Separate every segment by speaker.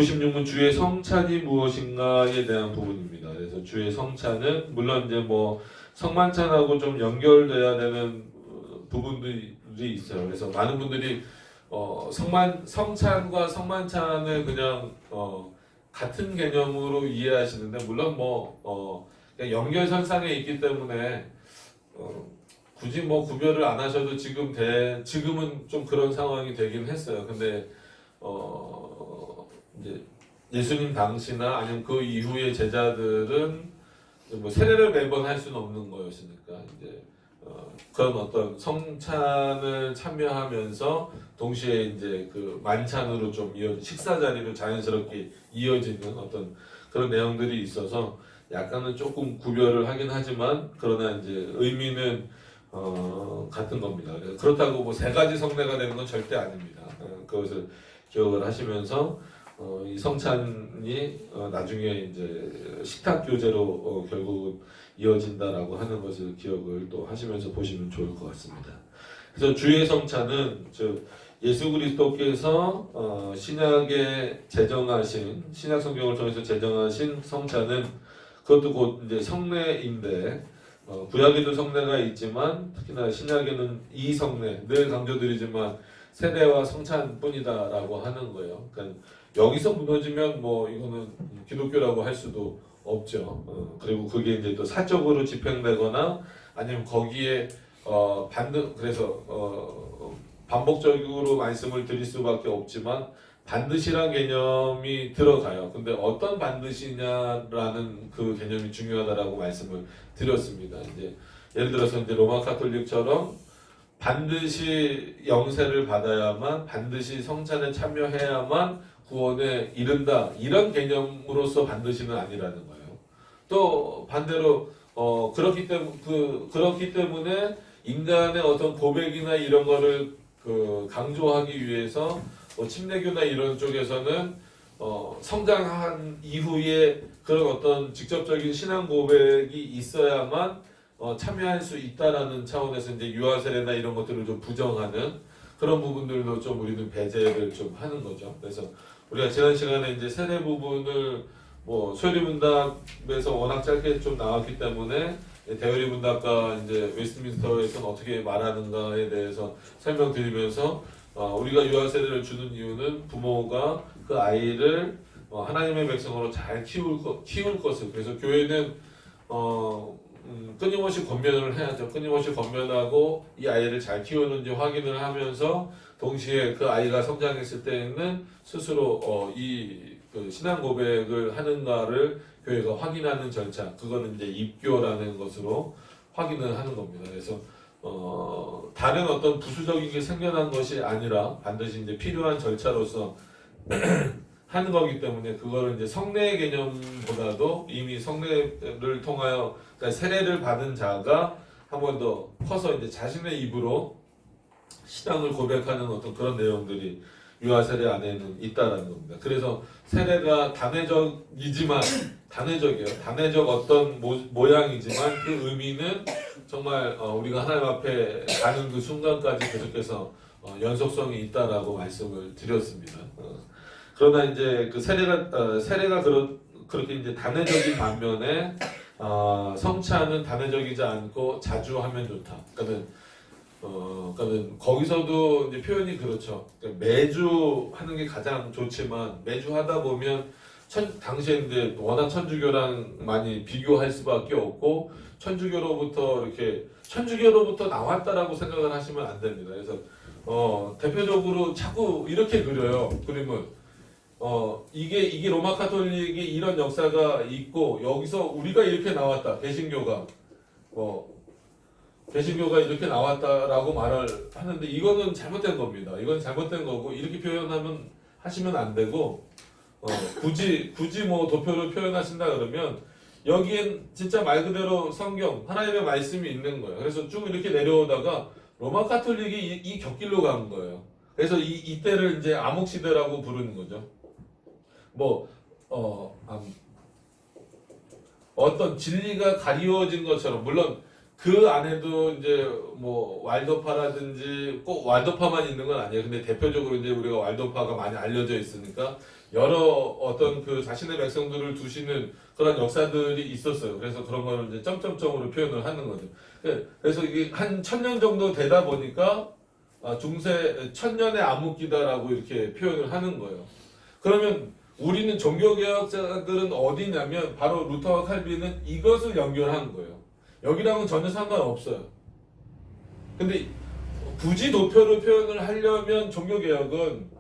Speaker 1: 56문 주의 성찬이 무엇인가에 대한 부분입니다. 그래서 주의 성찬은 물론 이제 뭐 성만찬하고 좀 연결돼야 되는 부분들이 있어요. 그래서 많은 분들이 성찬과 성만찬을 그냥 같은 개념으로 이해하시는데 물론 그냥 연결선상에 있기 때문에 굳이 뭐 구별을 안 하셔도 지금은 좀 그런 상황이 되긴 했어요. 근데 이제 예수님 당시나 아니면 그 이후의 제자들은 뭐 세례를 매번 할 수는 없는 거였으니까 이제 그런 어떤 성찬을 참여하면서 동시에 이제 그 만찬으로 좀 식사 자리로 자연스럽게 이어지는 어떤 그런 내용들이 있어서 약간은 조금 구별을 하긴 하지만 그러나 이제 의미는 같은 겁니다. 그렇다고 뭐 세 가지 성례가 되는 건 절대 아닙니다. 그것을 기억을 하시면서 이 성찬이 나중에 이제 식탁 교제로 결국 이어진다라고 하는 것을 기억을 또 하시면서 보시면 좋을 것 같습니다. 그래서 주의 성찬은 즉 예수 그리스도께서 신약에 제정하신 신약 성경을 통해서 제정하신 성찬은 그것도 곧 이제 성례인데 구약에도 성례가 있지만 특히나 신약에는 이 성례 늘 강조드리지만 세례와 성찬뿐이다라고 하는 거예요. 그러니까 여기서 무너지면 뭐 이거는 기독교라고 할 수도 없죠. 그리고 그게 이제 또 사적으로 집행되거나 아니면 거기에 그래서 반복적으로 말씀을 드릴 수밖에 없지만 반드시란 개념이 들어가요. 근데 어떤 반드시냐라는 그 개념이 중요하다라고 말씀을 드렸습니다. 이제 예를 들어서 이제 로마 카톨릭처럼 반드시 영세를 받아야만 반드시 성찬에 참여해야만 구원에 이른다 이런 개념으로서 반드시는 아니라는 거예요. 또 반대로 그렇기 때문에 인간의 어떤 고백이나 이런 거를 강조하기 위해서 침례교나 이런 쪽에서는 성장한 이후에 그런 어떤 직접적인 신앙 고백이 있어야만 참여할 수 있다라는 차원에서 이제 유아 세례나 이런 것들을 좀 부정하는 그런 부분들도 좀 우리는 배제를 좀 하는 거죠. 그래서 우리가 지난 시간에 이제 세례 부분을 뭐 소요리 문답에서 워낙 짧게 좀 나왔기 때문에 대요리 문답과 이제 웨스트민스터에서는 어떻게 말하는가에 대해서 설명드리면서 우리가 유아 세례를 주는 이유는 부모가 그 아이를 하나님의 백성으로 잘 키울 것을 그래서 교회는 끊임없이 권면을 해야죠. 끊임없이 권면하고 이 아이를 잘 키우는지 확인을 하면서 동시에 그 아이가 성장했을 때에는 스스로 그 신앙 고백을 하는가를 교회가 확인하는 절차, 그거는 이제 입교라는 것으로 확인을 하는 겁니다. 그래서 다른 어떤 부수적인 게 생겨난 것이 아니라 반드시 이제 필요한 절차로서 하는 거기 때문에 그거를 이제 성례 개념보다도 이미 성례를 통하여 그러니까 세례를 받은 자가 한 번 더 커서 이제 자신의 입으로 신앙을 고백하는 어떤 그런 내용들이 유아 세례 안에는 있다라는 겁니다. 그래서 세례가 단회적이지만 단회적이에요. 단회적 어떤 모양이지만 그 의미는 정말 우리가 하나님 앞에 가는 그 순간까지 계속해서 연속성이 있다라고 말씀을 드렸습니다. 그러나 이제 그 세례가 그렇게 이제 단회적인 반면에 성찬은 단회적이지 않고 자주 하면 좋다. 그러니까는 거기서도 이제 표현이 그렇죠. 그러니까 매주 하는 게 가장 좋지만 매주 하다 보면 당시에 이제 워낙 천주교랑 많이 비교할 수밖에 없고 천주교로부터 나왔다라고 생각을 하시면 안 됩니다. 그래서 대표적으로 자꾸 이렇게 그려요. 그림을. 이게 로마 카톨릭이 이런 역사가 있고 여기서 우리가 이렇게 나왔다. 개신교가 이렇게 나왔다라고 말을 하는데 이거는 잘못된 겁니다. 이건 잘못된 거고 이렇게 하시면 안 되고 굳이 뭐 도표를 표현하신다 그러면 여기엔 진짜 말 그대로 성경 하나님의 말씀이 있는 거예요. 그래서 쭉 이렇게 내려오다가 로마 카톨릭이 이 곁길로 간 거예요. 그래서 이때를 이제 암흑 시대라고 부르는 거죠. 어떤 진리가 가리워진 것처럼 물론 그 안에도 이제 뭐 왈도파라든지 꼭 왈도파만 있는 건 아니에요. 근데 대표적으로 이제 우리가 왈도파가 많이 알려져 있으니까 여러 어떤 그 자신의 백성들을 두시는 그런 역사들이 있었어요. 그래서 그런 거를 이제 점점점으로 표현을 하는 거죠. 그래서 이게 한 1000년 정도 되다 보니까 중세 천년의 암흑기다라고 이렇게 표현을 하는 거예요. 그러면 우리는 종교개혁자들은 어디냐면 바로 루터와 칼빈은 이것을 연결한 거예요. 여기랑은 전혀 상관없어요. 근데 굳이 도표로 표현을 하려면 종교개혁은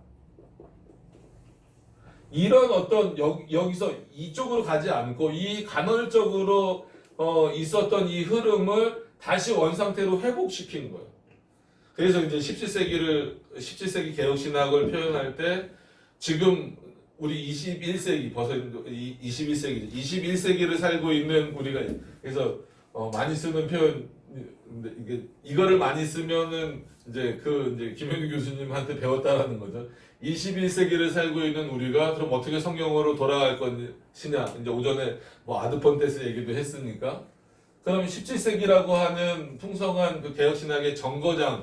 Speaker 1: 이런 어떤 여기서 이쪽으로 가지 않고 이 간헐적으로 있었던 이 흐름을 다시 원상태로 회복시킨 거예요. 그래서 이제 17세기 개혁신학을 표현할 때 지금 우리 21세기 벌써 21세기죠. 21세기를 살고 있는 우리가 그래서 많이 쓰는 표현 이거를 많이 쓰면은 이제 김현규 교수님한테 배웠다라는 거죠. 21세기를 살고 있는 우리가 그럼 어떻게 성경으로 돌아갈 것이냐. 이제 오전에 뭐 아드폰테스 얘기도 했으니까. 그럼 17세기라고 하는 풍성한 그 개혁신학의 정거장을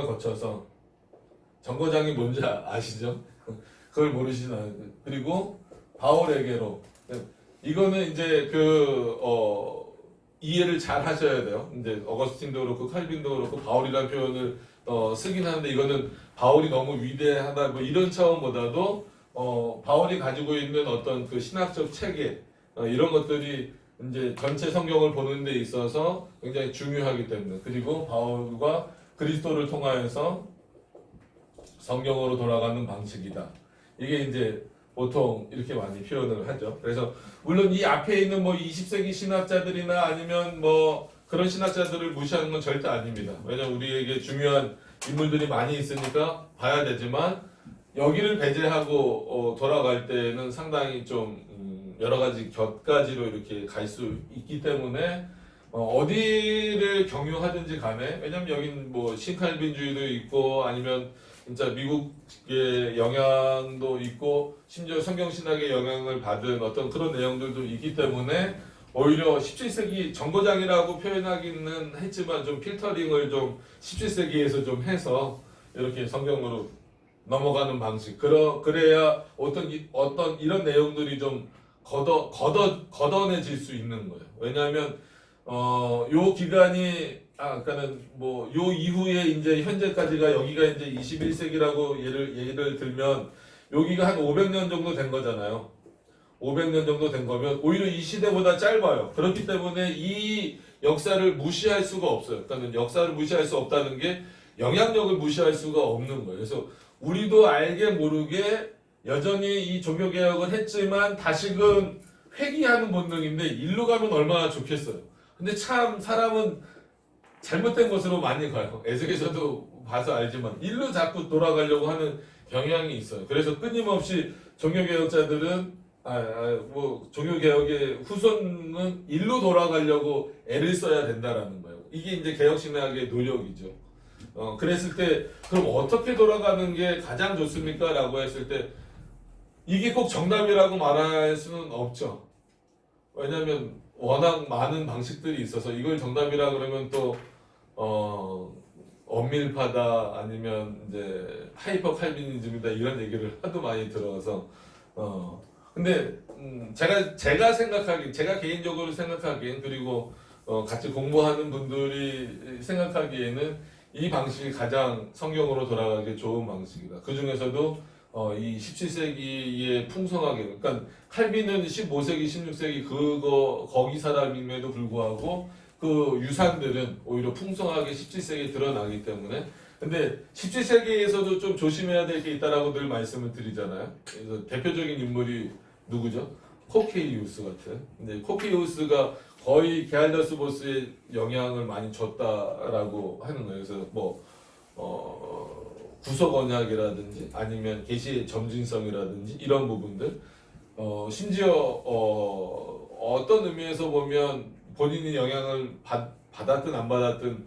Speaker 1: 거쳐서 정거장이 뭔지 아시죠? 그걸 모르시나요? 그리고 바울에게로 이거는 이제 이해를 잘 하셔야 돼요. 이제 어거스틴도 그렇고 칼빈도 그렇고 바울이라는 표현을 쓰긴 하는데 이거는 바울이 너무 위대하다 뭐 이런 차원보다도 바울이 가지고 있는 어떤 그 신학적 체계 이런 것들이 이제 전체 성경을 보는 데 있어서 굉장히 중요하기 때문에 그리고 바울과 그리스도를 통하여서 성경으로 돌아가는 방식이다. 이게 이제 보통 이렇게 많이 표현을 하죠. 그래서 물론 이 앞에 있는 뭐 20세기 신학자들이나 아니면 뭐 그런 신학자들을 무시하는 건 절대 아닙니다. 왜냐면 우리에게 중요한 인물들이 많이 있으니까 봐야 되지만 여기를 배제하고 돌아갈 때는 상당히 좀 여러 가지 곁가지로 이렇게 갈 수 있기 때문에 어디를 경유하든지 간에 왜냐면 여긴 뭐 신칼빈주의도 있고 아니면 진짜 미국의 영향도 있고 심지어 성경신학의 영향을 받은 어떤 그런 내용들도 있기 때문에 오히려 17세기 정거장이라고 표현하기는 했지만 좀 필터링을 좀 17세기에서 좀 해서 이렇게 성경으로 넘어가는 방식 그래야 어떤 이런 내용들이 좀 걷어내질 수 있는 거예요. 왜냐하면 요 기간이 그러니까는 뭐 요 이후에 이제 현재까지가 여기가 이제 21세기라고 예를 들면 여기가 한 500년 정도 된 거잖아요. 500년 정도 된 거면 오히려 이 시대보다 짧아요. 그렇기 때문에 이 역사를 무시할 수가 없어요. 그러니까 역사를 무시할 수 없다는 게 영향력을 무시할 수가 없는 거예요. 그래서 우리도 알게 모르게 여전히 이 종교개혁을 했지만 다시금 회귀하는 본능인데 일로 가면 얼마나 좋겠어요. 근데 참 사람은 잘못된 곳으로 많이 가요. 에스겔서도 봐서 알지만 일로 자꾸 돌아가려고 하는 경향이 있어요. 그래서 끊임없이 종교개혁자들은 뭐 종교개혁의 후손은 일로 돌아가려고 애를 써야 된다라는 거예요. 이게 이제 개혁신학의 노력이죠. 그랬을 때 그럼 어떻게 돌아가는 게 가장 좋습니까? 라고 했을 때 이게 꼭 정답이라고 말할 수는 없죠. 왜냐하면 워낙 많은 방식들이 있어서 이걸 정답이라 그러면 또 엄밀파다 아니면 이제 하이퍼 칼빈이즘이다 이런 얘기를 하도 많이 들어서 근데 제가 개인적으로 생각하기엔 그리고 같이 공부하는 분들이 생각하기에는 이 방식이 가장 성경으로 돌아가기 좋은 방식이다. 그 중에서도 이 17세기에 풍성하게, 그러니까 칼빈은 15세기, 16세기 거기 사람임에도 불구하고 그 유산들은 오히려 풍성하게 17세기에 드러나기 때문에 근데 17세기에서도 좀 조심해야 될 게 있다라고 늘 말씀을 드리잖아요. 그래서 대표적인 인물이 누구죠? 코케이우스 같은. 근데 코케이우스가 거의 게알더스 보스의 영향을 많이 줬다라고 하는 거예요. 그래서 뭐 구속 언약이라든지 아니면 계시의 점진성이라든지 이런 부분들 심지어 어떤 의미에서 보면 본인이 영향을 받았든 안 받았든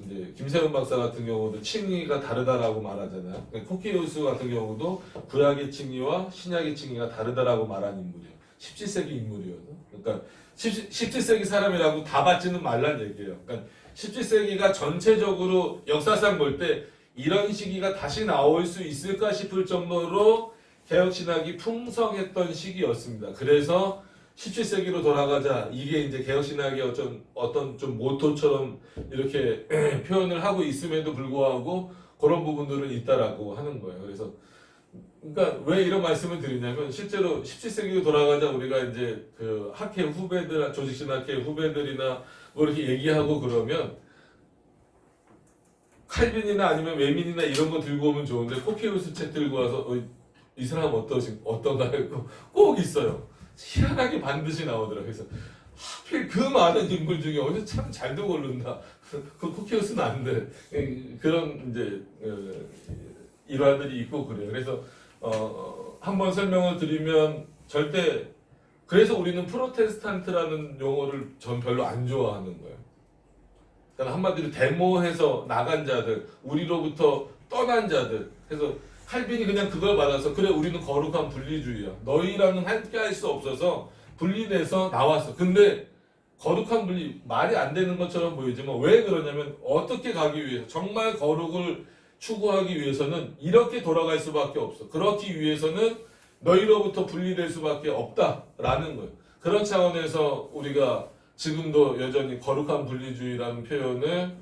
Speaker 1: 이제 김세훈 박사 같은 경우도 칭의가 다르다라고 말하잖아요. 코키우스 같은 경우도 구약의 칭의와 신약의 칭의가 다르다라고 말한 인물이에요. 17세기 인물이어서. 그러니까 17세기 사람이라고 다 받지는 말란 얘기예요. 그러니까 17세기가 전체적으로 역사상 볼 때 이런 시기가 다시 나올 수 있을까 싶을 정도로 개혁신학이 풍성했던 시기였습니다. 그래서 17세기로 돌아가자, 이게 이제 개혁신학의 어떤 좀 모토처럼 이렇게 표현을 하고 있음에도 불구하고 그런 부분들은 있다라고 하는 거예요. 그래서 그러니까 왜 이런 말씀을 드리냐면, 실제로 17세기로 돌아가자 우리가 이제 그 학회 후배들, 조직신학회 후배들이나 뭐 이렇게 얘기하고 그러면 칼빈이나 아니면 외민이나 이런 거 들고 오면 좋은데 코피우스 책 들고 와서 이 사람 어떤가 했고 꼭 있어요. 희한하게 반드시 나오더라. 그래서 하필 그 많은 인물 중에 어디서 참 잘도 고른다. 그 코피우스는 안 돼. 그런 이제 일화들이 있고 그래요. 그래서 한번 설명을 드리면, 절대 그래서 우리는 프로테스탄트라는 용어를 전 별로 안 좋아하는 거예요. 그러니까 한마디로 데모해서 나간 자들, 우리로부터 떠난 자들. 그래서 칼빈이 그냥 그걸 받아서, 그래 우리는 거룩한 분리주의야, 너희랑은 함께 할 수 없어서 분리돼서 나왔어. 근데 거룩한 분리 말이 안 되는 것처럼 보이지만 왜 그러냐면, 어떻게 가기 위해서, 정말 거룩을 추구하기 위해서는 이렇게 돌아갈 수밖에 없어. 그렇기 위해서는 너희로부터 분리될 수밖에 없다라는 거예요. 그런 차원에서 우리가 지금도 여전히 거룩한 분리주의라는 표현을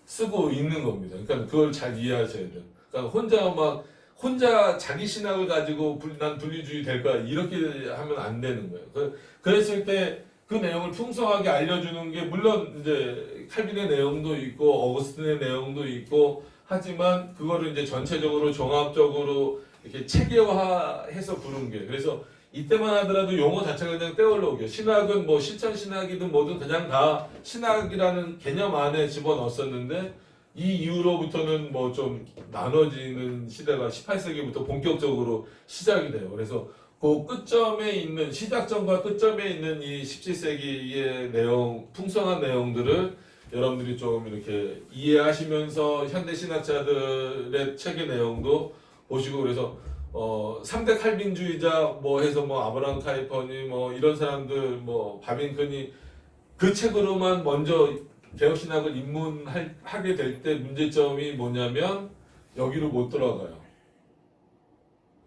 Speaker 1: 쓰고 있는 겁니다. 그러니까 그걸 잘 이해하셔야 돼요. 그러니까 혼자 자기 신학을 가지고 난 분리주의 될까 이렇게 하면 안 되는 거예요. 그랬을 때 그 내용을 풍성하게 알려주는 게, 물론 이제 칼빈의 내용도 있고 어거스틴의 내용도 있고 하지만 그거를 이제 전체적으로 종합적으로 이렇게 체계화해서 부른 게, 그래서 이때만 하더라도 용어 자체가 그냥 떼올라오게, 신학은 뭐 실천 신학이든 뭐든 그냥 다 신학이라는 개념 안에 집어넣었었는데, 이 이후로부터는 뭐 좀 나눠지는 시대가 18세기부터 본격적으로 시작이 돼요. 그래서 그 끝점에 있는, 시작점과 끝점에 있는 이 17세기의 내용, 풍성한 내용들을 여러분들이 좀 이렇게 이해하시면서 현대 신학자들의 책의 내용도 보시고, 그래서 3대 칼빈주의자 뭐 해서 뭐 아브라함 카이퍼니 뭐 이런 사람들, 뭐 바빙크니, 그 책으로만 먼저 개혁신학을 입문하게 될 때 문제점이 뭐냐면 여기로 못 들어가요.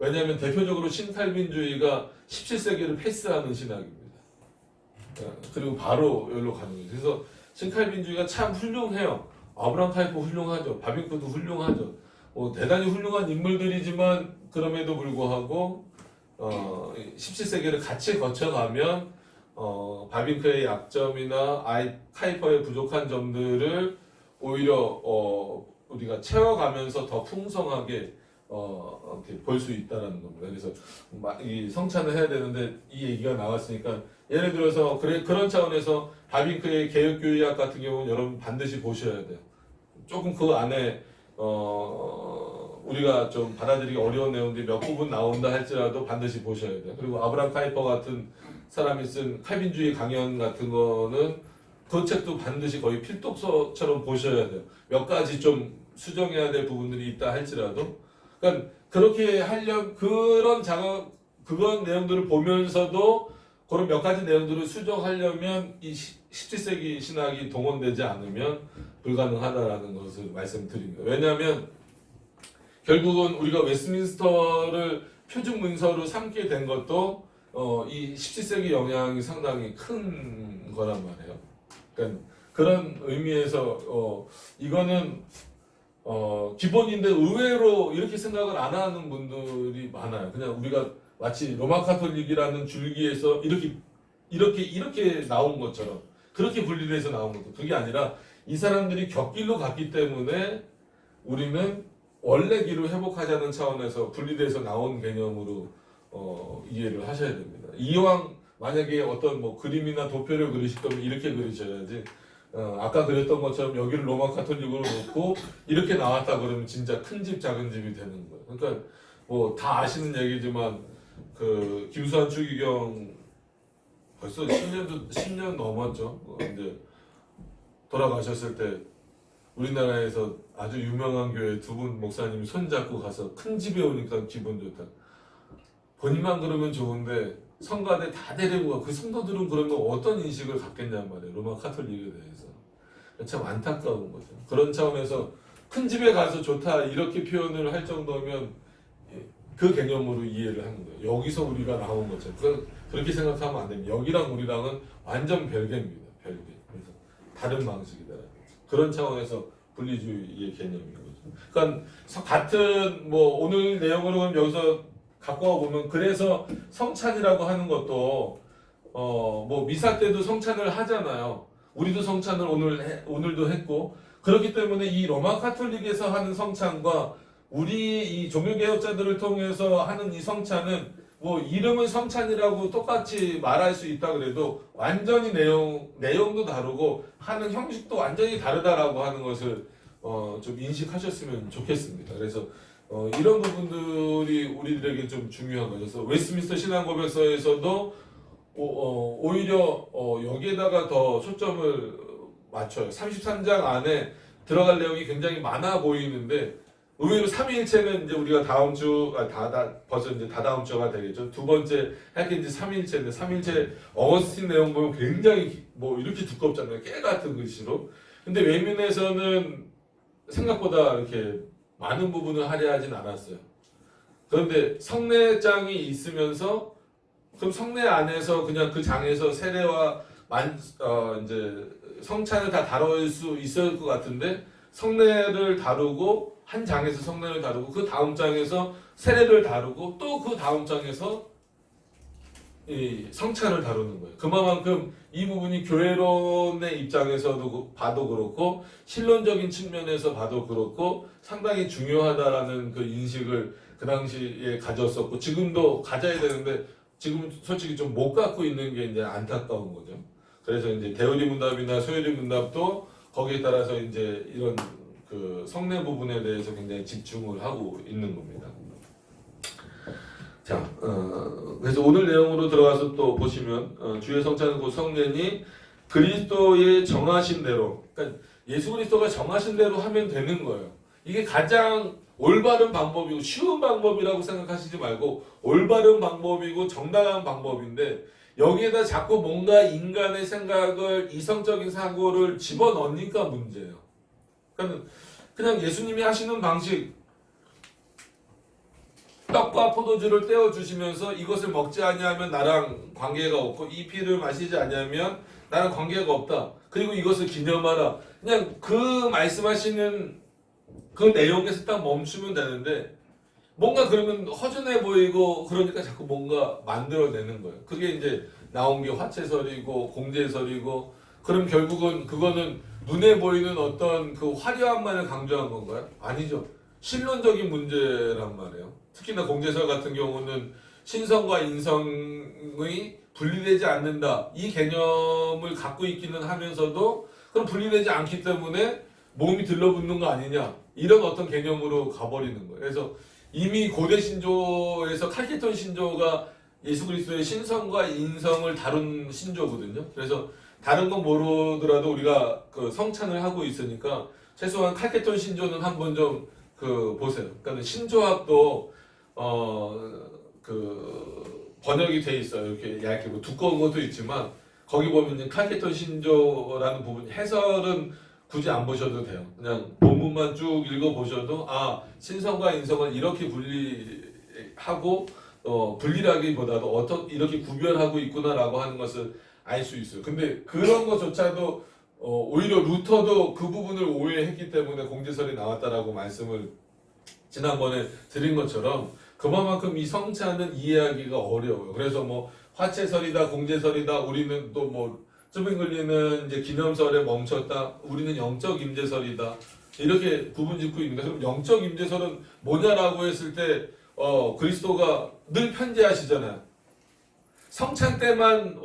Speaker 1: 왜냐하면 대표적으로 신칼빈주의가 17세기를 패스하는 신학입니다. 그리고 바로 여기로 가는 거예요. 그래서 신칼빈주의가 참 훌륭해요. 아브라함 카이퍼 훌륭하죠. 바빙크도 훌륭하죠. 대단히 훌륭한 인물들이지만 그럼에도 불구하고 17세기를 같이 거쳐가면 바빙크의 약점이나 카이퍼의 부족한 점들을 오히려 우리가 채워가면서 더 풍성하게 볼 수 있다는 겁니다. 그래서 이 성찬을 해야 되는데 이 얘기가 나왔으니까, 예를 들어서 그런 차원에서 바빙크의 개혁교의학 같은 경우는 여러분 반드시 보셔야 돼요. 조금 그 안에 우리가 좀 받아들이기 어려운 내용들이 몇 부분 나온다 할지라도 반드시 보셔야 돼요. 그리고 아브라함 카이퍼 같은 사람이 쓴 칼빈주의 강연 같은 거는 그 책도 반드시 거의 필독서처럼 보셔야 돼요. 몇 가지 좀 수정해야 될 부분들이 있다 할지라도. 그러니까 그렇게 하려면 그런 내용들을 보면서도 그런 몇 가지 내용들을 수정하려면 이 17세기 신학이 동원되지 않으면 불가능하다라는 것을 말씀드립니다. 왜냐하면 결국은 우리가 웨스트민스터를 표준 문서로 삼게 된 것도 이 17세기 영향이 상당히 큰 거란 말이에요. 그러니까 그런 의미에서 이거는 기본인데 의외로 이렇게 생각을 안 하는 분들이 많아요. 그냥 우리가 마치 로마 카톨릭이라는 줄기에서 이렇게 나온 것처럼, 그렇게 분리돼서 나온 것도, 그게 아니라 이 사람들이 곁길로 갔기 때문에 우리는 원래 길을 회복하자는 차원에서 분리돼서 나온 개념으로 이해를 하셔야 됩니다. 이왕 만약에 어떤 뭐 그림이나 도표를 그리실 거면 이렇게 그리셔야지, 아까 그랬던 것처럼 여기를 로마 카톨릭으로 놓고 이렇게 나왔다 그러면 진짜 큰 집 작은 집이 되는 거예요. 그러니까 뭐 다 아시는 얘기지만 그 김수환 추기경 벌써 10년 넘었죠. 이제 돌아가셨을 때 우리나라에서 아주 유명한 교회 두 분 목사님이 손잡고 가서 큰 집에 오니까 기분 좋다. 본인만 그러면 좋은데 성가대 다 데리고 가. 그 성도들은 그러면 어떤 인식을 갖겠냔 말이에요. 로마 카톨릭에 대해서. 참 안타까운 거죠. 그런 차원에서 큰 집에 가서 좋다 이렇게 표현을 할 정도면 그 개념으로 이해를 하는 거예요. 여기서 우리가 나온 거죠. 그렇게 생각하면 안 됩니다. 여기랑 우리랑은 완전 별개입니다. 별개. 그래서 다른 방식이다. 그런 차원에서 분리주의의 개념인 거죠. 그러니까 같은 뭐 오늘 내용으로 여기서 갖고 와 보면 그래서 성찬이라고 하는 것도 뭐 미사 때도 성찬을 하잖아요. 우리도 성찬을 오늘도 했고 그렇기 때문에 이 로마 카톨릭에서 하는 성찬과 우리 이 종교개혁자들을 통해서 하는 이 성찬은 뭐 이름은 성찬이라고 똑같이 말할 수 있다 그래도 완전히 내용도 다르고 하는 형식도 완전히 다르다라고 하는 것을 좀 인식하셨으면 좋겠습니다. 그래서 이런 부분들이 우리들에게 좀 중요한 거죠. 그래서 웨스트민스터 신앙고백서에서도 오히려 여기에다가 더 초점을 맞춰요. 33장 안에 들어갈 내용이 굉장히 많아 보이는데 의외로 삼위일체는 이제 우리가 다음 주 벌써 이제 다다음 주가 되겠죠. 두 번째 할 게 이제 삼위일체인데 삼위일체 어거스틴 내용 보면 굉장히 뭐 이렇게 두껍잖아요. 깨 같은 글씨로. 근데 외면에서는 생각보다 이렇게 많은 부분을 할애하진 않았어요. 그런데 성례장이 있으면서 그럼 성례 안에서 그냥 그 장에서 세례와 이제 성찬을 다 다룰 수 있을 것 같은데 성례를 다루고 한 장에서 성례를 다루고 그 다음 장에서 세례를 다루고 또 그 다음 장에서 이 성찬을 다루는 거예요. 그만큼 이 부분이 교회론의 입장에서도 봐도 그렇고 신론적인 측면에서 봐도 그렇고 상당히 중요하다라는 그 인식을 그 당시에 가졌었고 지금도 가져야 되는데 지금 솔직히 좀 못 갖고 있는 게 이제 안타까운 거죠. 그래서 이제 대의리 문답이나 소유리 문답도 거기에 따라서 이제 이런 그 성례 부분에 대해서 굉장히 집중을 하고 있는 겁니다. 자, 그래서 오늘 내용으로 들어가서 또 보시면 주의 성찬은 곧 성례니 그리스도의 정하신 대로, 그러니까 예수 그리스도가 정하신 대로 하면 되는 거예요. 이게 가장 올바른 방법이고 쉬운 방법이라고 생각하시지 말고 올바른 방법이고 정당한 방법인데 여기에다 자꾸 뭔가 인간의 생각을 이성적인 사고를 집어넣으니까 문제예요. 그냥 예수님이 하시는 방식 떡과 포도주를 떼어주시면서 이것을 먹지 아니하면 나랑 관계가 없고 이 피를 마시지 아니하면 나랑 관계가 없다. 그리고 이것을 기념하라. 그냥 그 말씀하시는 그 내용에서 딱 멈추면 되는데 뭔가 그러면 허전해 보이고 그러니까 자꾸 뭔가 만들어내는 거예요. 그게 이제 나온 게 화채설이고 공제설이고 그럼 결국은 그거는 눈에 보이는 어떤 그 화려함만을 강조한 건가요? 아니죠. 신론적인 문제란 말이에요. 특히나 공제설 같은 경우는 신성과 인성의 분리되지 않는다. 이 개념을 갖고 있기는 하면서도 그럼 분리되지 않기 때문에 몸이 들러붙는 거 아니냐. 이런 어떤 개념으로 가버리는 거예요. 그래서 이미 고대 신조에서 칼케톤 신조가 예수 그리스도의 신성과 인성을 다룬 신조거든요. 그래서 다른 건 모르더라도 우리가 그 성찬을 하고 있으니까 최소한 칼케톤 신조는 한번 좀 그 보세요. 그러니까 신조학도 그 번역이 돼 있어요. 이렇게 얇게 뭐 두꺼운 것도 있지만 거기 보면 칼케톤 신조라는 부분 해설은 굳이 안 보셔도 돼요. 그냥 본문만 쭉 읽어 보셔도 신성과 인성을 이렇게 분리하고 분리라기보다도 이렇게 구별하고 있구나라고 하는 것을 알 수 있어요. 근데 그런 것조차도 오히려 루터도 그 부분을 오해했기 때문에 공제설이 나왔다라고 말씀을 지난번에 드린 것처럼 그만큼 이 성찬은 이해하기가 어려워요. 그래서 뭐 화채설이다, 공제설이다, 우리는 또 뭐 쯔빙글리는 이제 기념설에 멈췄다, 우리는 영적 임재설이다 이렇게 구분짓고 있는데 그럼 영적 임재설은 뭐냐라고 했을 때 그리스도가 늘 편재하시잖아요. 성찬 때만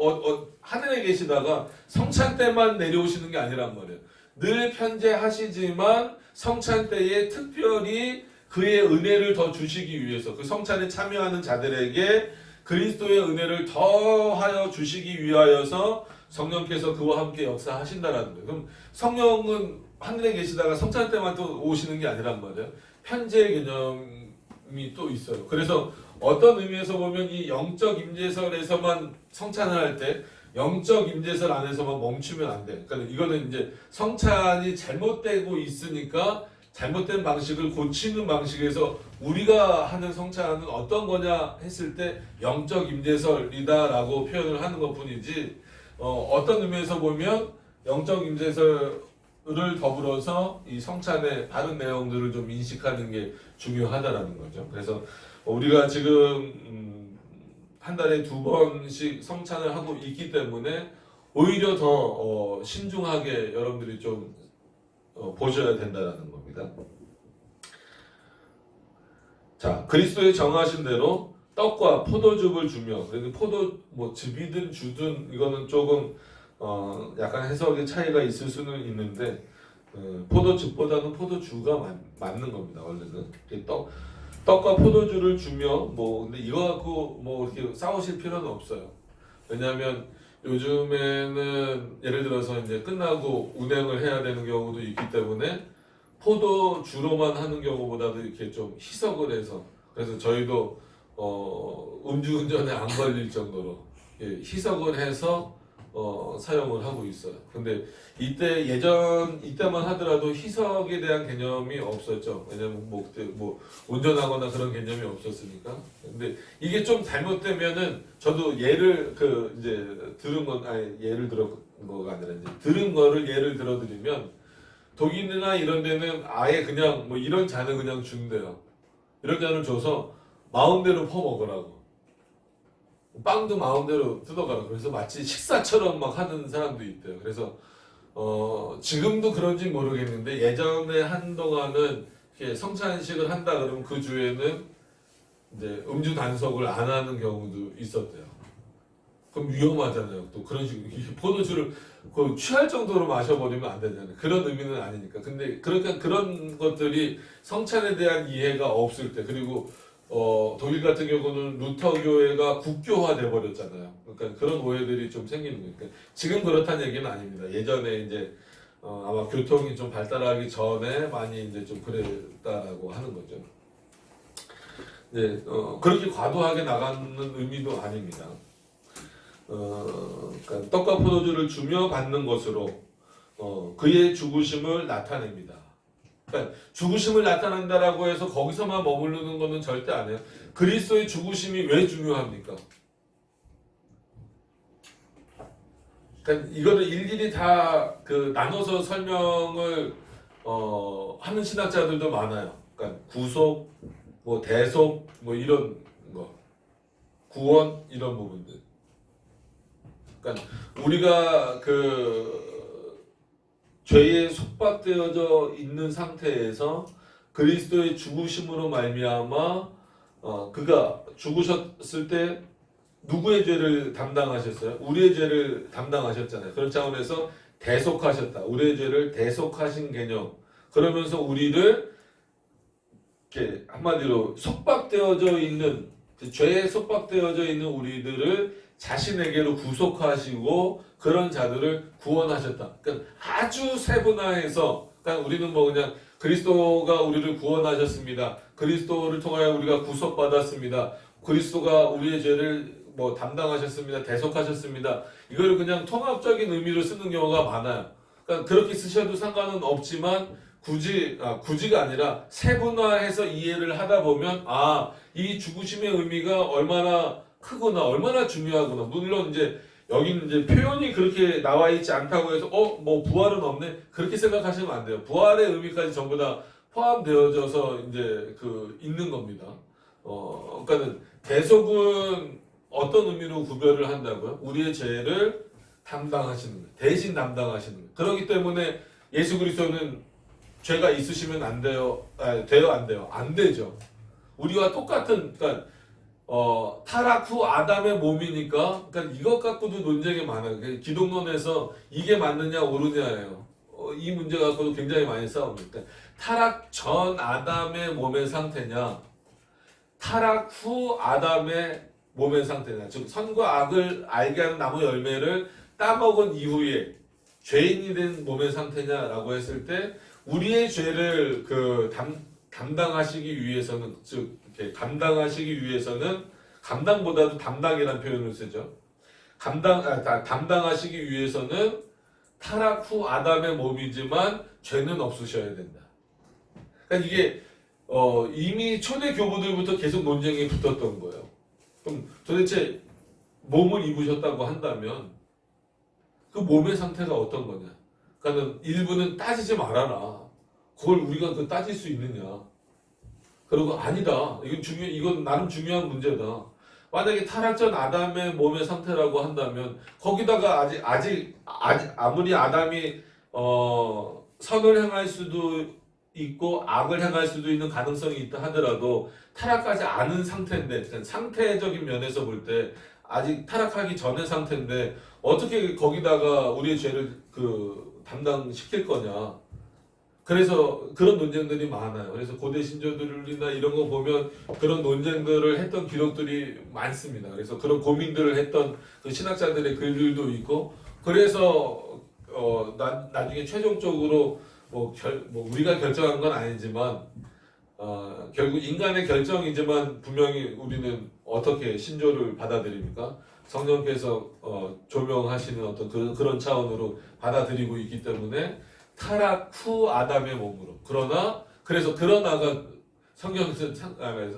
Speaker 1: 하늘에 계시다가 성찬 때만 내려오시는 게 아니란 말이에요. 늘 편재하시지만 성찬 때에 특별히 그의 은혜를 더 주시기 위해서 그 성찬에 참여하는 자들에게 그리스도의 은혜를 더하여 주시기 위하여서 성령께서 그와 함께 역사하신다라는 거예요. 그럼 성령은 하늘에 계시다가 성찬 때만 또 오시는 게 아니란 말이에요. 편재 개념이 또 있어요. 그래서 어떤 의미에서 보면 이 영적 임재설에서만 성찬을 할 때 영적 임재설 안에서만 멈추면 안 돼. 그러니까 이거는 이제 성찬이 잘못되고 있으니까 잘못된 방식을 고치는 방식에서 우리가 하는 성찬은 어떤 거냐 했을 때 영적 임재설이다라고 표현을 하는 것뿐이지 어떤 의미에서 보면 영적 임재설을 더불어서 이 성찬의 다른 내용들을 좀 인식하는 게 중요하다라는 거죠. 그래서 우리가 지금 한 달에 2번씩 성찬을 하고 있기 때문에 오히려 더 신중하게 여러분들이 좀 보셔야 된다는 겁니다. 자, 그리스도의 정하신 대로 떡과 포도즙을 주며, 그래도 즙이든 주든 이거는 조금 약간 해석의 차이가 있을 수는 있는데 포도즙보다는 포도주가 맞는 겁니다. 원래는 떡과 포도주를 주며 근데 이거 갖고 이렇게 싸우실 필요는 없어요. 왜냐하면 요즘에는 예를 들어서 이제 끝나고 운행을 해야 되는 경우도 있기 때문에 포도주로만 하는 경우보다도 이렇게 좀 희석을 해서, 그래서 저희도 음주운전에 안 걸릴 정도로 희석을 해서 사용을 하고 있어요. 근데 이때만 하더라도 희석에 대한 개념이 없었죠. 왜냐면 그때 운전하거나 그런 개념이 없었으니까. 근데 이게 좀 잘못되면은 저도 예를 예를 들은 거가 아니라 이제 들은 거를 예를 들어드리면 독일이나 이런 데는 아예 그냥 이런 잔을 그냥 준대요. 이런 잔을 줘서 마음대로 퍼먹으라고. 빵도 마음대로 뜯어가라고. 그래서 마치 식사처럼 막 하는 사람도 있대요. 그래서 지금도 그런지 모르겠는데 예전에 한동안은 이렇게 성찬식을 한다 그러면 그 주에는 이제 음주 단속을 안 하는 경우도 있었대요. 그럼 위험하잖아요. 또 그런 식으로 포도주를 취할 정도로 마셔버리면 안 되잖아요. 그런 의미는 아니니까. 근데 그러니까 그런 것들이 성찬에 대한 이해가 없을 때, 그리고 독일 같은 경우는 루터 교회가 국교화 돼 버렸잖아요. 그러니까 그런 오해들이 좀 생기는 거니까 지금 그렇다는 얘기는 아닙니다. 예전에 이제 아마 교통이 좀 발달하기 전에 많이 이제 좀 그랬다고 하는 거죠. 그렇게 과도하게 나가는 의미도 아닙니다. 그러니까 떡과 포도주를 주며 받는 것으로 그의 죽으심을 나타냅니다. 그러니까 죽으심을 나타낸다라고 해서 거기서만 머무르는 것은 절대 아니에요. 그리스도의 죽으심이 왜 중요합니까? 그러니까 이거를 일일이 다 나눠서 설명을 하는 신학자들도 많아요. 그러니까 구속, 대속, 이런 거, 구원 이런 부분들. 그러니까 우리가 죄에 속박되어져 있는 상태에서 그리스도의 죽으심으로 말미암아 그가 죽으셨을 때 누구의 죄를 담당하셨어요? 우리의 죄를 담당하셨잖아요. 그런 차원에서 대속하셨다. 우리의 죄를 대속하신 개념. 그러면서 우리를 이렇게 한마디로 속박되어져 있는 죄에 속박되어져 있는 우리들을 자신에게로 구속하시고 그런 자들을 구원하셨다. 그러니까 아주 세분화해서, 그러니까 우리는 그냥 그리스도가 우리를 구원하셨습니다. 그리스도를 통하여 우리가 구속받았습니다. 그리스도가 우리의 죄를 담당하셨습니다. 대속하셨습니다. 이걸 그냥 통합적인 의미로 쓰는 경우가 많아요. 그러니까 그렇게 쓰셔도 상관은 없지만 굳이가 아니라 세분화해서 이해를 하다 보면 이 죽으심의 의미가 얼마나 크구나, 얼마나 중요하구나. 물론 이제 여기는 이제 표현이 그렇게 나와 있지 않다고 해서 부활은 없네, 그렇게 생각하시면 안 돼요. 부활의 의미까지 전부 다 포함되어져서 이제 있는 겁니다. 그러니까는 대속은 어떤 의미로 구별을 한다고요? 우리의 죄를 담당하시는 거예요. 대신 담당하시는 거예요. 그렇기 때문에 예수 그리스도는 죄가 있으시면 안 돼요? 돼요, 안 돼요? 안 되죠. 우리와 똑같은, 그러니까 타락 후 아담의 몸이니까, 그러니까 이것 갖고도 논쟁이 많아요. 기독론에서 이게 맞느냐 옳으냐예요. 이 문제 갖고도 굉장히 많이 싸웁니다. 타락 전 아담의 몸의 상태냐, 타락 후 아담의 몸의 상태냐, 즉 선과 악을 알게 하는 나무 열매를 따먹은 이후에 죄인이 된 몸의 상태냐라고 했을 때, 우리의 죄를 담당하시기 위해서는, 즉 이렇게 감당하시기 위해서는, 감당보다도 담당이라는 표현을 쓰죠. 담당하시기 위해서는 타락 후 아담의 몸이지만 죄는 없으셔야 된다. 그러니까 이게 이미 초대 교부들부터 계속 논쟁이 붙었던 거예요. 그럼 도대체 몸을 입으셨다고 한다면 그 몸의 상태가 어떤 거냐? 그러니까 일부는 따지지 말아라. 그걸 우리가 그 따질 수 있느냐? 그리고 아니다. 이건 나름 중요한 문제다. 만약에 타락전 아담의 몸의 상태라고 한다면 거기다가 아직 아무리 아담이 선을 행할 수도 있고 악을 행할 수도 있는 가능성이 있다 하더라도 타락하지 않은 상태인데, 그러니까 상태적인 면에서 볼 때 아직 타락하기 전의 상태인데 어떻게 거기다가 우리의 죄를 담당시킬 거냐. 그래서 그런 논쟁들이 많아요. 그래서 고대 신조들이나 이런 거 보면 그런 논쟁들을 했던 기록들이 많습니다. 그래서 그런 고민들을 했던 그 신학자들의 글들도 있고, 그래서 나중에 최종적으로 우리가 결정한 건 아니지만 결국 인간의 결정이지만 분명히 우리는 어떻게 신조를 받아들입니까? 성령께서 조명하시는 어떤 그런 차원으로 받아들이고 있기 때문에 타락 후 아담의 몸으로. 그러나가 성경에서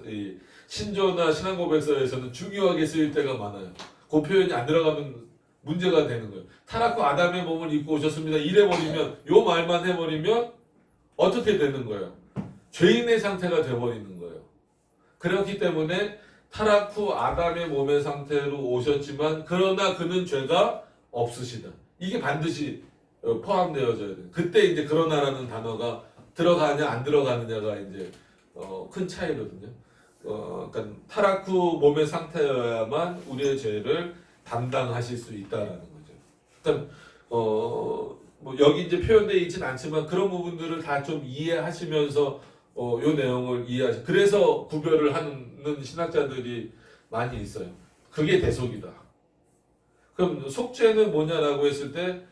Speaker 1: 이 신조나 신앙고백서에서는 중요하게 쓰일 때가 많아요. 그 표현이 안 들어가면 문제가 되는 거예요. 타락 후 아담의 몸을 입고 오셨습니다. 이래버리면, 요 말만 해버리면 어떻게 되는 거예요? 죄인의 상태가 돼버리는 거예요. 그렇기 때문에 타락 후 아담의 몸의 상태로 오셨지만 그러나 그는 죄가 없으시다. 이게 반드시 포함되어져야 돼요. 그때 이제 그러나라는 단어가 들어가냐 안 들어가느냐가 이제 큰 차이거든요. 그러니까 타락 후 몸의 상태여야만 우리의 죄를 담당하실 수 있다라는 거죠. 그러니까 여기 이제 표현되어 있지는 않지만 그런 부분들을 다 좀 이해하시면서 요 내용을 그래서 구별을 하는 신학자들이 많이 있어요. 그게 대속이다. 그럼 속죄는 뭐냐라고 했을 때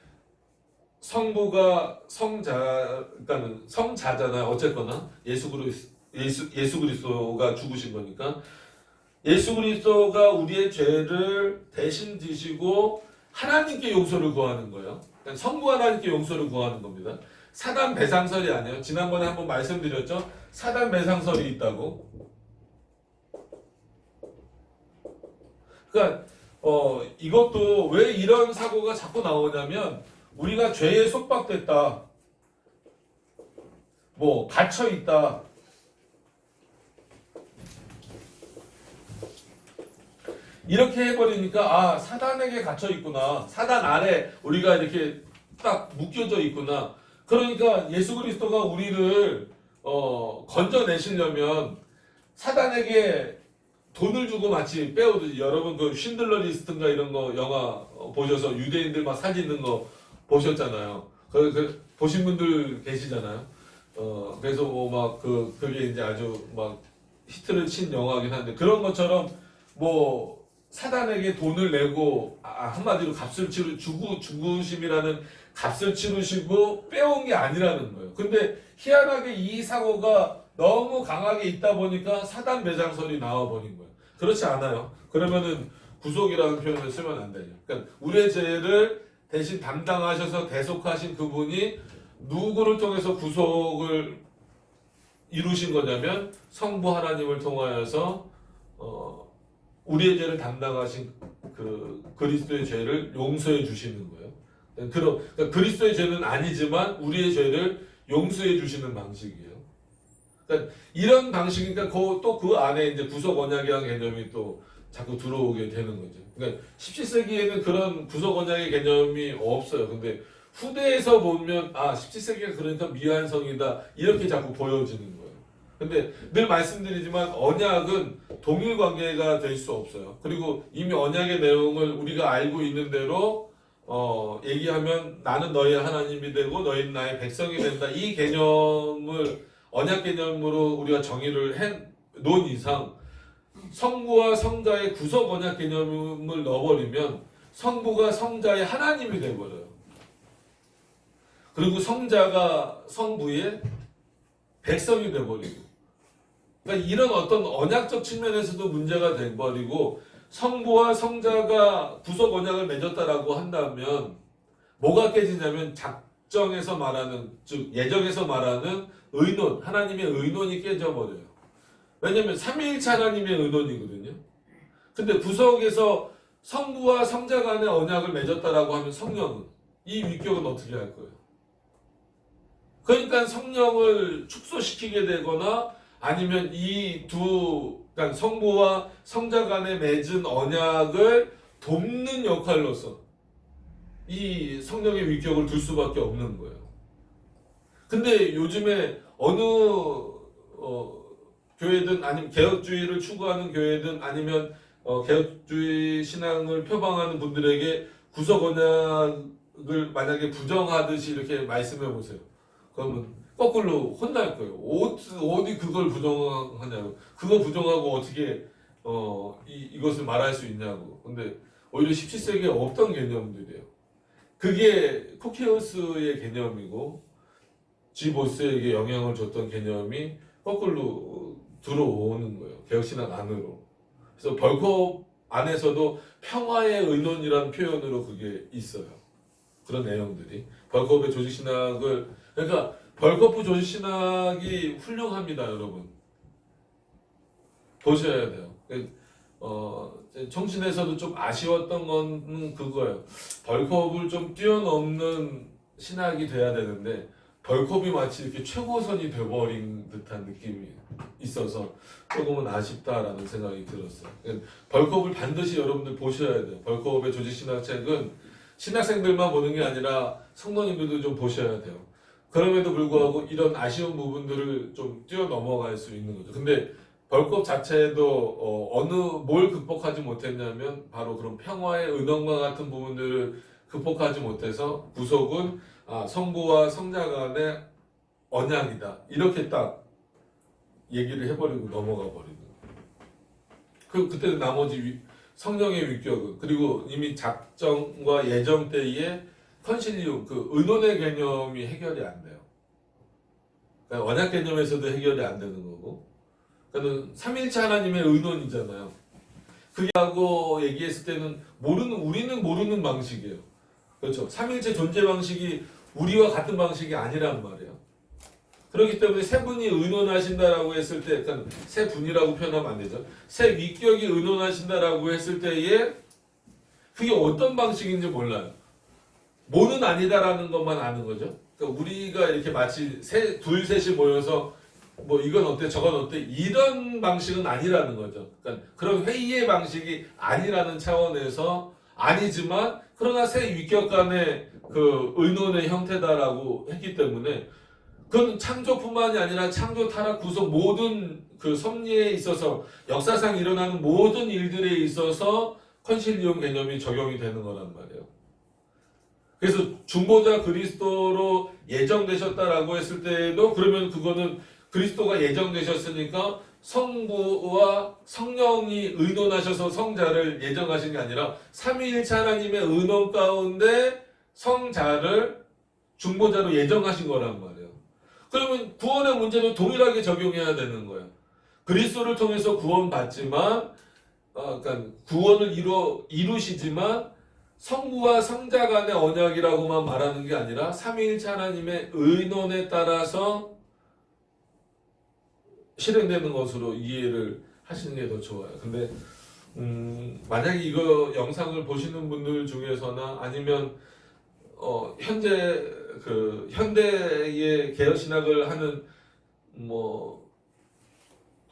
Speaker 1: 성부가 그러니까 성자잖아요. 어쨌거나 예수 그리스도가 죽으신 거니까 예수 그리스도가 우리의 죄를 대신 지시고 하나님께 용서를 구하는 거예요. 그러니까 성부 하나님께 용서를 구하는 겁니다. 사단 배상설이 아니에요. 지난번에 한번 말씀드렸죠. 사단 배상설이 있다고. 그러니까 이것도 왜 이런 사고가 자꾸 나오냐면 우리가 죄에 속박됐다, 갇혀 있다. 이렇게 해버리니까 사단에게 갇혀 있구나. 사단 아래 우리가 이렇게 딱 묶여져 있구나. 그러니까 예수 그리스도가 우리를 건져내시려면 사단에게 돈을 주고 마치 빼오듯이, 여러분 그 쉰들러 리스트인가 이런 거 영화 보셔서 유대인들 막 사귀는 거 보셨잖아요. 보신 분들 계시잖아요. 그래서 그게 이제 아주 막 히트를 친 영화긴 한데, 그런 것처럼 사단에게 돈을 내고 한마디로 값을 죽으심이라는 값을 치르시고 빼온 게 아니라는 거예요. 근데 희한하게 이 사고가 너무 강하게 있다 보니까 사단 배상설이 나와버린 거예요. 그렇지 않아요. 그러면은 구속이라는 표현을 쓰면 안 되죠. 그러니까 우리의 죄를 대신 담당하셔서 대속하신 그분이 누구를 통해서 구속을 이루신 거냐면 성부 하나님을 통하여서 우리의 죄를 담당하신 그 그리스도의 죄를 용서해 주시는 거예요. 그러니까 그리스도의 죄는 아니지만 우리의 죄를 용서해 주시는 방식이에요. 그러니까 이런 방식이니까 또 그 안에 이제 구속 언약이라는 개념이 또 자꾸 들어오게 되는 거죠. 그러니까 17세기에는 그런 구속 언약의 개념이 없어요. 근데 후대에서 보면 17세기가 그러니까 미완성이다 이렇게 자꾸 보여지는 거예요. 근데 늘 말씀드리지만 언약은 동일 관계가 될 수 없어요. 그리고 이미 언약의 내용을 우리가 알고 있는 대로 얘기하면 나는 너희 하나님이 되고 너희는 나의 백성이 된다. 이 개념을 언약 개념으로 우리가 정의를 해놓은 이상 성부와 성자의 구속 언약 개념을 넣어버리면 성부가 성자의 하나님이 돼버려요. 그리고 성자가 성부의 백성이 돼버리고, 그러니까 이런 어떤 언약적 측면에서도 문제가 돼버리고, 성부와 성자가 구속 언약을 맺었다라고 한다면 뭐가 깨지냐면 작정에서 말하는, 즉 예정에서 말하는 의논, 하나님의 의논이 깨져버려요. 왜냐면 삼위일체 하나님의 의논이거든요. 근데 구석에서 성부와 성자 간의 언약을 맺었다라고 하면 성령은 이 위격은 어떻게 할 거예요? 그러니까 성령을 축소시키게 되거나 아니면 그러니까 성부와 성자 간에 맺은 언약을 돕는 역할로서 이 성령의 위격을 둘 수밖에 없는 거예요. 근데 요즘에 어느 교회든 아니면 개혁주의를 추구하는 교회든 아니면 개혁주의 신앙을 표방하는 분들에게 구속 언약을 만약에 부정하듯이 이렇게 말씀해 보세요. 그러면 거꾸로 혼날 거예요. 어디 그걸 부정하냐고. 그거 부정하고 어떻게 이것을 말할 수 있냐고. 근데 오히려 17세기에 없던 개념들이에요. 그게 코케우스의 개념이고 G 보스에게 영향을 줬던 개념이 거꾸로 들어오는 거예요. 개혁신학 안으로. 그래서 벌컵 안에서도 평화의 의논이라는 표현으로 그게 있어요. 그런 내용들이. 벌컵의 조직신학을 그러니까 벌거프 조직신학이 훌륭합니다, 여러분. 보셔야 돼요. 청신에서도 좀 아쉬웠던 건 그거예요. 벌컵을 좀 뛰어넘는 신학이 돼야 되는데 벌컵이 마치 이렇게 최고선이 돼버린 듯한 느낌이 있어서 조금은 아쉽다라는 생각이 들었어요. 벌컵을 반드시 여러분들 보셔야 돼요. 벌컵의 조직신학책은 신학생들만 보는 게 아니라 성도님들도 좀 보셔야 돼요. 그럼에도 불구하고 이런 아쉬운 부분들을 좀 뛰어넘어갈 수 있는 거죠. 근데 벌컵 자체도 뭘 극복하지 못했냐면 바로 그런 평화의 은원과 같은 부분들을 극복하지 못해서 구속은 성부와 성자 간의 언약이다. 이렇게 딱 얘기를 해버리고 넘어가 버리는 거예요. 그때 나머지 성령의 위격은 그리고 이미 작정과 예정 때에 컨실리움, 그 의논의 개념이 해결이 안 돼요. 그러니까 언약 개념에서도 해결이 안 되는 거고, 그러니까 삼위일체 하나님의 의논이잖아요. 그게 하고 얘기했을 때는 우리는 모르는 방식이에요. 그렇죠. 삼위일체 존재 방식이 우리와 같은 방식이 아니란 말이에요. 그렇기 때문에 세 분이 의논하신다라고 했을 때, 그러니까 세 분이라고 표현하면 안 되죠. 세 위격이 의논하신다라고 했을 때에 그게 어떤 방식인지 몰라요. 뭐는 아니다라는 것만 아는 거죠. 그러니까 우리가 이렇게 마치 둘, 셋이 모여서 뭐 이건 어때 저건 어때 이런 방식은 아니라는 거죠. 그러니까 그런 회의의 방식이 아니라는 차원에서 아니지만 그러나 세 위격 간의 그 의논의 형태다라고 했기 때문에 그건 창조뿐만이 아니라 창조, 타락, 구속 모든 그 섭리에 있어서 역사상 일어나는 모든 일들에 있어서 컨실리움 개념이 적용이 되는 거란 말이에요. 그래서 중보자 그리스도로 예정되셨다라고 했을 때도 그러면 그거는 그리스도가 예정되셨으니까 성부와 성령이 의논하셔서 성자를 예정하신 게 아니라 삼위일체 하나님의 의논 가운데 성자를 중보자로 예정하신 거란 말이에요. 그러면 구원의 문제도 동일하게 적용해야 되는 거예요. 그리스도를 통해서 구원받지만 그러니까 구원을 이루시지만 성부와 성자 간의 언약이라고만 말하는 게 아니라 삼위일체 하나님의 의논에 따라서 실행되는 것으로 이해를 하시는 게 더 좋아요. 근데 만약에 이거 영상을 보시는 분들 중에서나 아니면 현대의 개혁 신학을 하는 뭐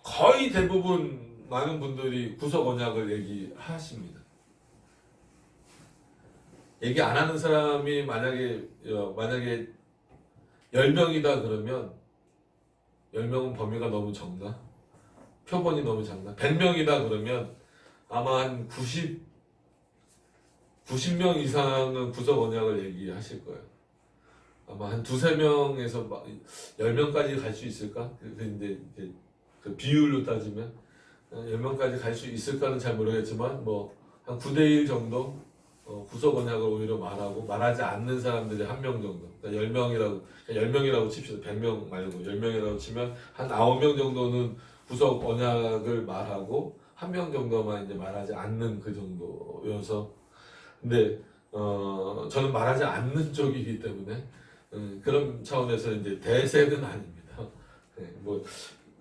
Speaker 1: 거의 대부분 많은 분들이 구속 언약을 얘기하십니다. 얘기 안 하는 사람이 만약에 10명이다 그러면 10명은 범위가 너무 적나? 표본이 너무 작나? 100명이다 그러면 아마 한 90명 이상은 구속 언약을 얘기하실 거예요. 아마 한 2-3명에서 10명까지 갈 수 있을까? 근데 그 비율로 따지면 10명까지 갈 수 있을까는 잘 모르겠지만 뭐 한 9대1 정도 구속 언약을 오히려 말하지 않는 사람들이 1명 정도. 그러니까 10명이라고 칩시다. 100명 말고 10명이라고 치면 한 9명 정도는 구속 언약을 말하고 1명 정도만 이제 말하지 않는 그 정도여서. 근데 저는 말하지 않는 쪽이기 때문에 그런 차원에서 이제 대세는 아닙니다. 네, 뭐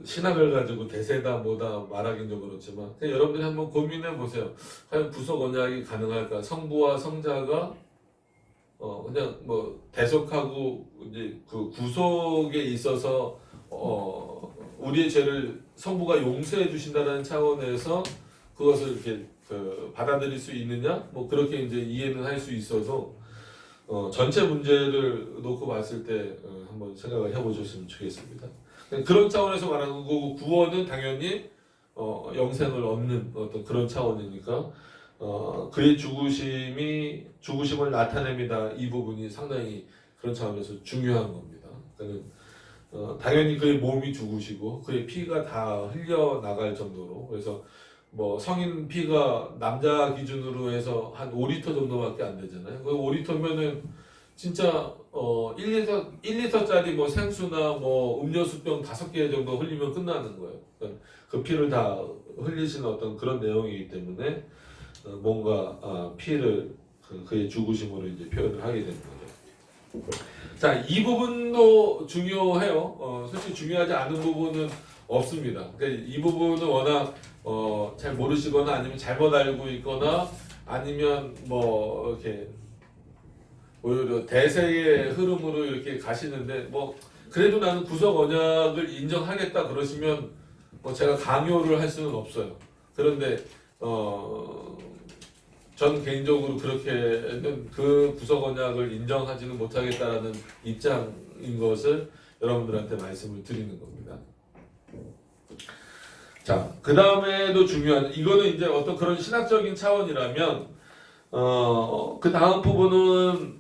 Speaker 1: 신학을 가지고 대세다 뭐다 말하긴 좀 그렇지만 그냥 여러분들이 한번 고민해 보세요. 과연 구속 언약이 가능할까? 성부와 성자가 그냥 뭐 대속하고 이제 그 구속에 있어서 우리의 죄를 성부가 용서해 주신다는 차원에서 그것을 이렇게 받아들일 수 있느냐? 뭐 그렇게 이제 이해는 할 수 있어서 전체 문제를 놓고 봤을 때 한번 생각을 해보셨으면 좋겠습니다. 그런 차원에서 말하는 거고 구원은 당연히 영생을 얻는 어떤 그런 차원이니까 그의 죽으심을 나타냅니다. 이 부분이 상당히 그런 차원에서 중요한 겁니다. 그러니까 당연히 그의 몸이 죽으시고 그의 피가 다 흘려 나갈 정도로 그래서 뭐 성인 피가 남자 기준으로 해서 한 5리터 정도밖에 안 되잖아요. 그 5리터면은 진짜 1리터짜리 뭐 생수나 뭐 음료수병 5개 정도 흘리면 끝나는 거예요. 그러니까 그 피를 다 흘리시는 어떤 그런 내용이기 때문에 뭔가 피를 그의 죽으심으로 이제 표현을 하게 되는 거죠. 자, 이 부분도 중요해요. 솔직히 중요하지 않은 부분은 없습니다. 그러니까 이 부분은 워낙 잘 모르시거나 아니면 잘못 알고 있거나 아니면 뭐 이렇게 오히려 대세의 흐름으로 이렇게 가시는데 뭐 그래도 나는 구속 언약을 인정하겠다 그러시면 뭐 제가 강요를 할 수는 없어요. 그런데 전 개인적으로 그렇게는 그 구속 언약을 인정하지는 못하겠다라는 입장인 것을 여러분들한테 말씀을 드리는 겁니다. 자, 그 다음에도 중요한 이거는 이제 어떤 그런 신학적인 차원이라면 그 다음 부분은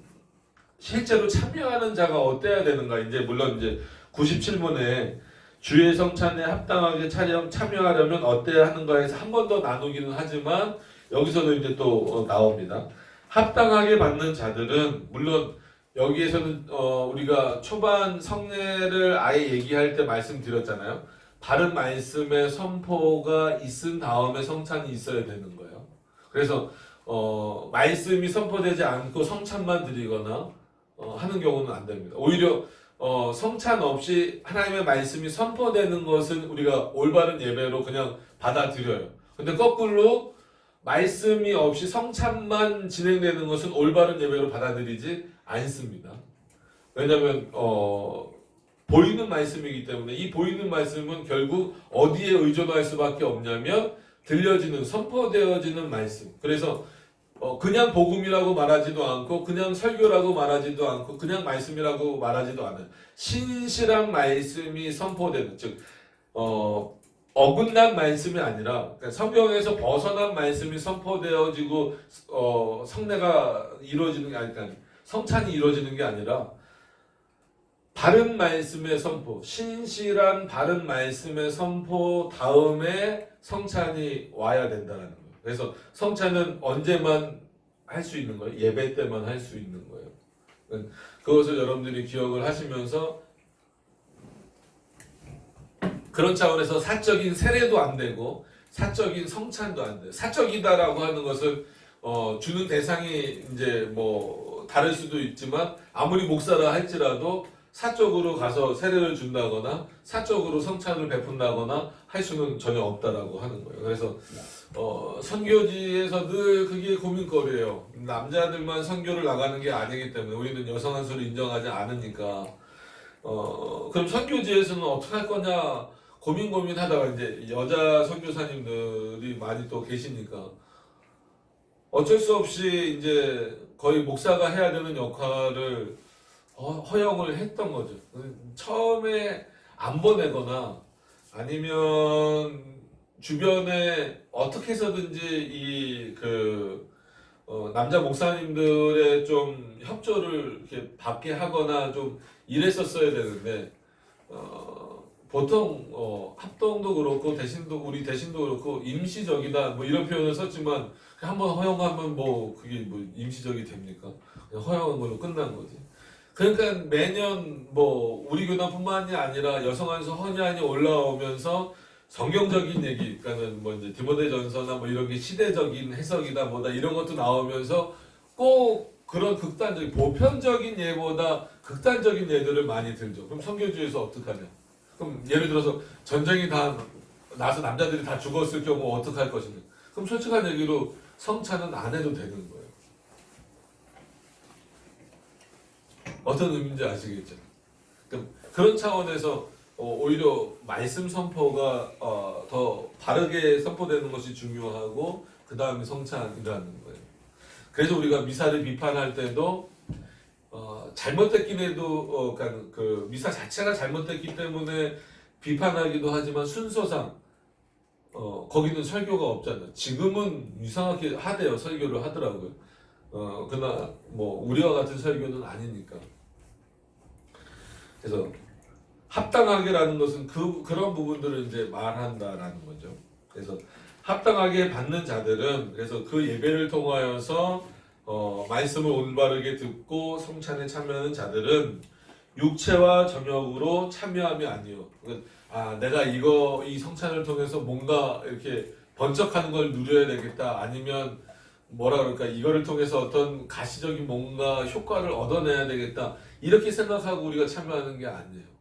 Speaker 1: 실제로 참여하는 자가 어때야 되는가? 이제 물론 이제 97문에 주의 성찬에 합당하게 참여하려면 어때야 하는가에서 한 번 더 나누기는 하지만 여기서도 이제 또 나옵니다. 합당하게 받는 자들은 물론 여기에서는 우리가 초반 성례를 아예 얘기할 때 말씀드렸잖아요. 바른 말씀의 선포가 있은 다음에 성찬이 있어야 되는 거예요. 그래서 말씀이 선포되지 않고 성찬만 드리거나 하는 경우는 안 됩니다. 오히려 성찬 없이 하나님의 말씀이 선포되는 것은 우리가 올바른 예배로 그냥 받아들여요. 근데 거꾸로 말씀이 없이 성찬만 진행되는 것은 올바른 예배로 받아들이지 않습니다. 왜냐하면 보이는 말씀이기 때문에 이 보이는 말씀은 결국 어디에 의존할 수밖에 없냐면 들려지는 선포되어지는 말씀. 그래서 그냥 복음이라고 말하지도 않고 그냥 설교라고 말하지도 않고 그냥 말씀이라고 말하지도 않아요. 신실한 말씀이 선포되는 즉 어긋난 말씀이 아니라 그러니까 성경에서 벗어난 말씀이 선포되어지고 성례가 이루어지는 게 아니라 성찬이 이루어지는 게 아니라 바른 말씀의 선포, 신실한 바른 말씀의 선포 다음에 성찬이 와야 된다는 거예요. 그래서 성찬은 언제만 할 수 있는 거예요? 예배 때만 할 수 있는 거예요. 그것을 여러분들이 기억을 하시면서 그런 차원에서 사적인 세례도 안 되고 사적인 성찬도 안 돼요. 사적이다라고 하는 것은 주는 대상이 이제 뭐 다를 수도 있지만 아무리 목사라 할지라도 사적으로 가서 세례를 준다거나 사적으로 성찬을 베푼다거나 할 수는 전혀 없다라고 하는 거예요. 그래서 선교지에서 늘 그게 고민거리예요. 남자들만 선교를 나가는 게 아니기 때문에 우리는 여성 한 수를 인정하지 않으니까 그럼 선교지에서는 어떻게 할 거냐 고민하다가 이제 여자 선교사님들이 많이 또 계시니까 어쩔 수 없이 이제 거의 목사가 해야 되는 역할을 허용을 했던 거죠. 처음에 안 보내거나 아니면 주변에 어떻게 해서든지 남자 목사님들의 좀 협조를 이렇게 받게 하거나 좀 이랬었어야 되는데 보통 합동도 그렇고 우리 대신도 그렇고 임시적이다 뭐 이런 표현을 썼지만 한번 허용하면 뭐 그게 뭐 임시적이 됩니까? 그냥 허용한 걸로 끝난 거지. 그러니까 매년 뭐 우리 교단뿐만이 아니라 여성안수 헌야안이 올라오면서 성경적인 얘기, 그러니까는 뭐 이제 디모데전서나 뭐 이런 게 시대적인 해석이다 뭐다 이런 것도 나오면서 꼭 그런 보편적인 예보다 극단적인 예들을 많이 들죠. 그럼 선교주에서 어떡하냐? 그럼 예를 들어서 전쟁이 다 나서 남자들이 다 죽었을 경우 어떻게 할 것인가? 그럼 솔직한 얘기로 성찬은 안 해도 되는 거예요. 어떤 의미인지 아시겠죠? 그런 차원에서 오히려 말씀 선포가 더 바르게 선포되는 것이 중요하고 그 다음에 성찬이라는 거예요. 그래서 우리가 미사를 비판할 때도 잘못됐긴 해도 그러니까 그 미사 자체가 잘못됐기 때문에 비판하기도 하지만 순서상 거기는 설교가 없잖아요. 지금은 이상하게 하대요. 설교를 하더라고요. 그러나 뭐 우리와 같은 설교는 아니니까. 그래서 합당하게라는 것은 그런 부분들을 이제 말한다라는 거죠. 그래서 합당하게 받는 자들은 그래서 그 예배를 통하여서 말씀을 올바르게 듣고 성찬에 참여하는 자들은 육체와 정욕으로 참여함이 아니요. 그러니까 내가 이 성찬을 통해서 뭔가 이렇게 번쩍하는 걸 누려야 되겠다. 아니면 뭐라 그럴까 이거를 통해서 어떤 가시적인 뭔가 효과를 얻어내야 되겠다. 이렇게 생각하고 우리가 참여하는 게 아니에요.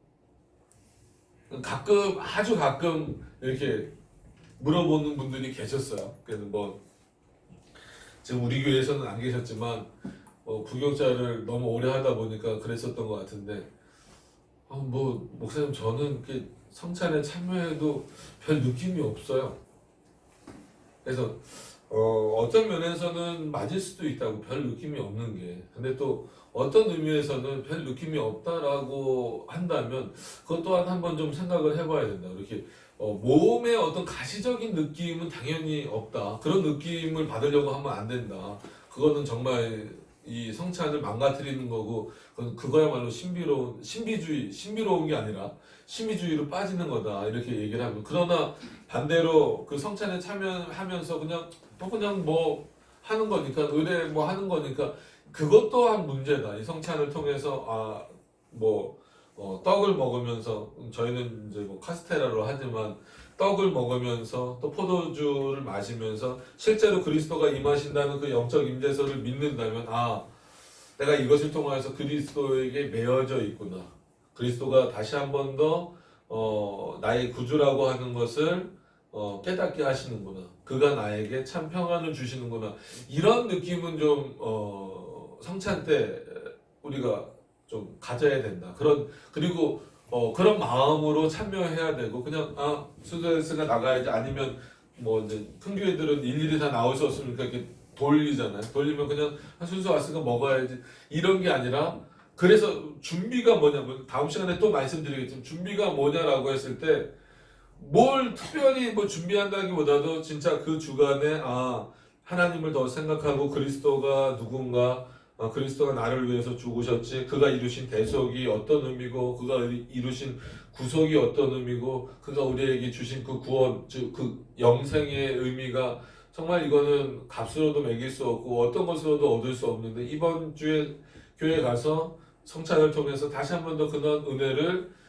Speaker 1: 가끔 아주 가끔 이렇게 물어보는 분들이 계셨어요. 그래서 뭐 지금 우리 교회에서는 안 계셨지만 부교육자를 너무 오래 하다 보니까 그랬었던 것 같은데 뭐 목사님 저는 성찬에 참여해도 별 느낌이 없어요. 그래서 어떤 면에서는 맞을 수도 있다고 별 느낌이 없는 게 근데 또 어떤 의미에서는 별 느낌이 없다라고 한다면 그것 또한 한번 좀 생각을 해봐야 된다. 이렇게 몸의 어떤 가시적인 느낌은 당연히 없다. 그런 느낌을 받으려고 하면 안 된다. 그거는 정말 이 성찬을 망가뜨리는 거고 그거야말로 신비로운 게 아니라 신비주의로 빠지는 거다. 이렇게 얘기를 하고 그러나 반대로 그 성찬에 참여하면서 그냥 뭐 하는 거니까 의뢰 뭐 하는 거니까 그것 또한 문제다. 이 성찬을 통해서 떡을 먹으면서 저희는 이제 뭐 카스테라로 하지만 떡을 먹으면서 또 포도주를 마시면서 실제로 그리스도가 임하신다는 그 영적 임재서를 믿는다면 내가 이것을 통해서 그리스도에게 매어져 있구나. 그리스도가 다시 한 번 더 나의 구주라고 하는 것을 깨닫게 하시는구나. 그가 나에게 참 평안을 주시는구나. 이런 느낌은 좀 성찬 때 우리가 좀 가져야 된다. 그리고 그런 마음으로 참여해야 되고 그냥 수도에서가 나가야지 아니면 뭐 이제 큰 교회들은 일일이 다 나올 수 없으니까 이렇게 돌리잖아요. 돌리면 그냥 순서 왔으니까 먹어야지 이런 게 아니라 그래서 준비가 뭐냐면 다음 시간에 또 말씀드리겠지만 준비가 뭐냐라고 했을 때 뭘 특별히 뭐 준비한다기보다도 진짜 그 주간에 하나님을 더 생각하고 그리스도가 누군가 그리스도가 나를 위해서 죽으셨지 그가 이루신 대속이 어떤 의미고 그가 이루신 구속이 어떤 의미고 그가 우리에게 주신 그 구원 즉 그 영생의 의미가 정말 이거는 값으로도 매길 수 없고 어떤 것으로도 얻을 수 없는데 이번 주에 교회 가서 성찬을 통해서 다시 한 번 더 그런 은혜를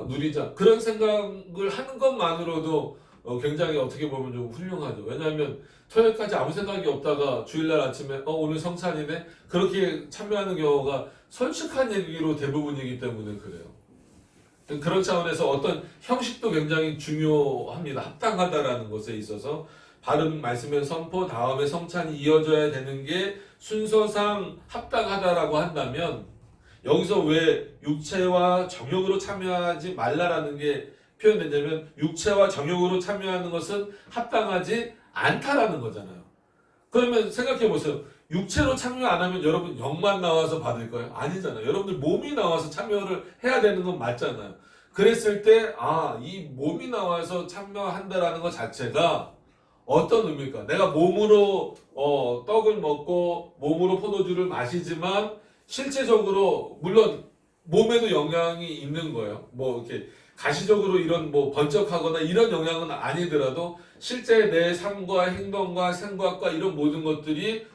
Speaker 1: 누리자 그런 생각을 하는 것만으로도 굉장히 어떻게 보면 좀 훌륭하죠. 왜냐하면 토요일까지 아무 생각이 없다가 주일날 아침에 오늘 성찬이네 그렇게 참여하는 경우가 솔직한 얘기로 대부분이기 때문에 그래요. 그런 차원에서 어떤 형식도 굉장히 중요합니다. 합당하다라는 것에 있어서 바른 말씀의 선포 다음에 성찬이 이어져야 되는 게 순서상 합당하다라고 한다면 여기서 왜 육체와 정욕으로 참여하지 말라라는 게 표현되냐면 육체와 정욕으로 참여하는 것은 합당하지 않다라는 거잖아요. 그러면 생각해 보세요. 육체로 참여 안 하면 여러분 영만 나와서 받을까요? 아니잖아요. 여러분들 몸이 나와서 참여를 해야 되는 건 맞잖아요. 그랬을 때 이 몸이 나와서 참여한다라는 것 자체가 어떤 의미일까? 내가 몸으로 떡을 먹고 몸으로 포도주를 마시지만 실제적으로 물론 몸에도 영향이 있는 거예요. 뭐 이렇게 가시적으로 이런 뭐 번쩍하거나 이런 영향은 아니더라도 실제 내 삶과 행동과 생각과 이런 모든 것들이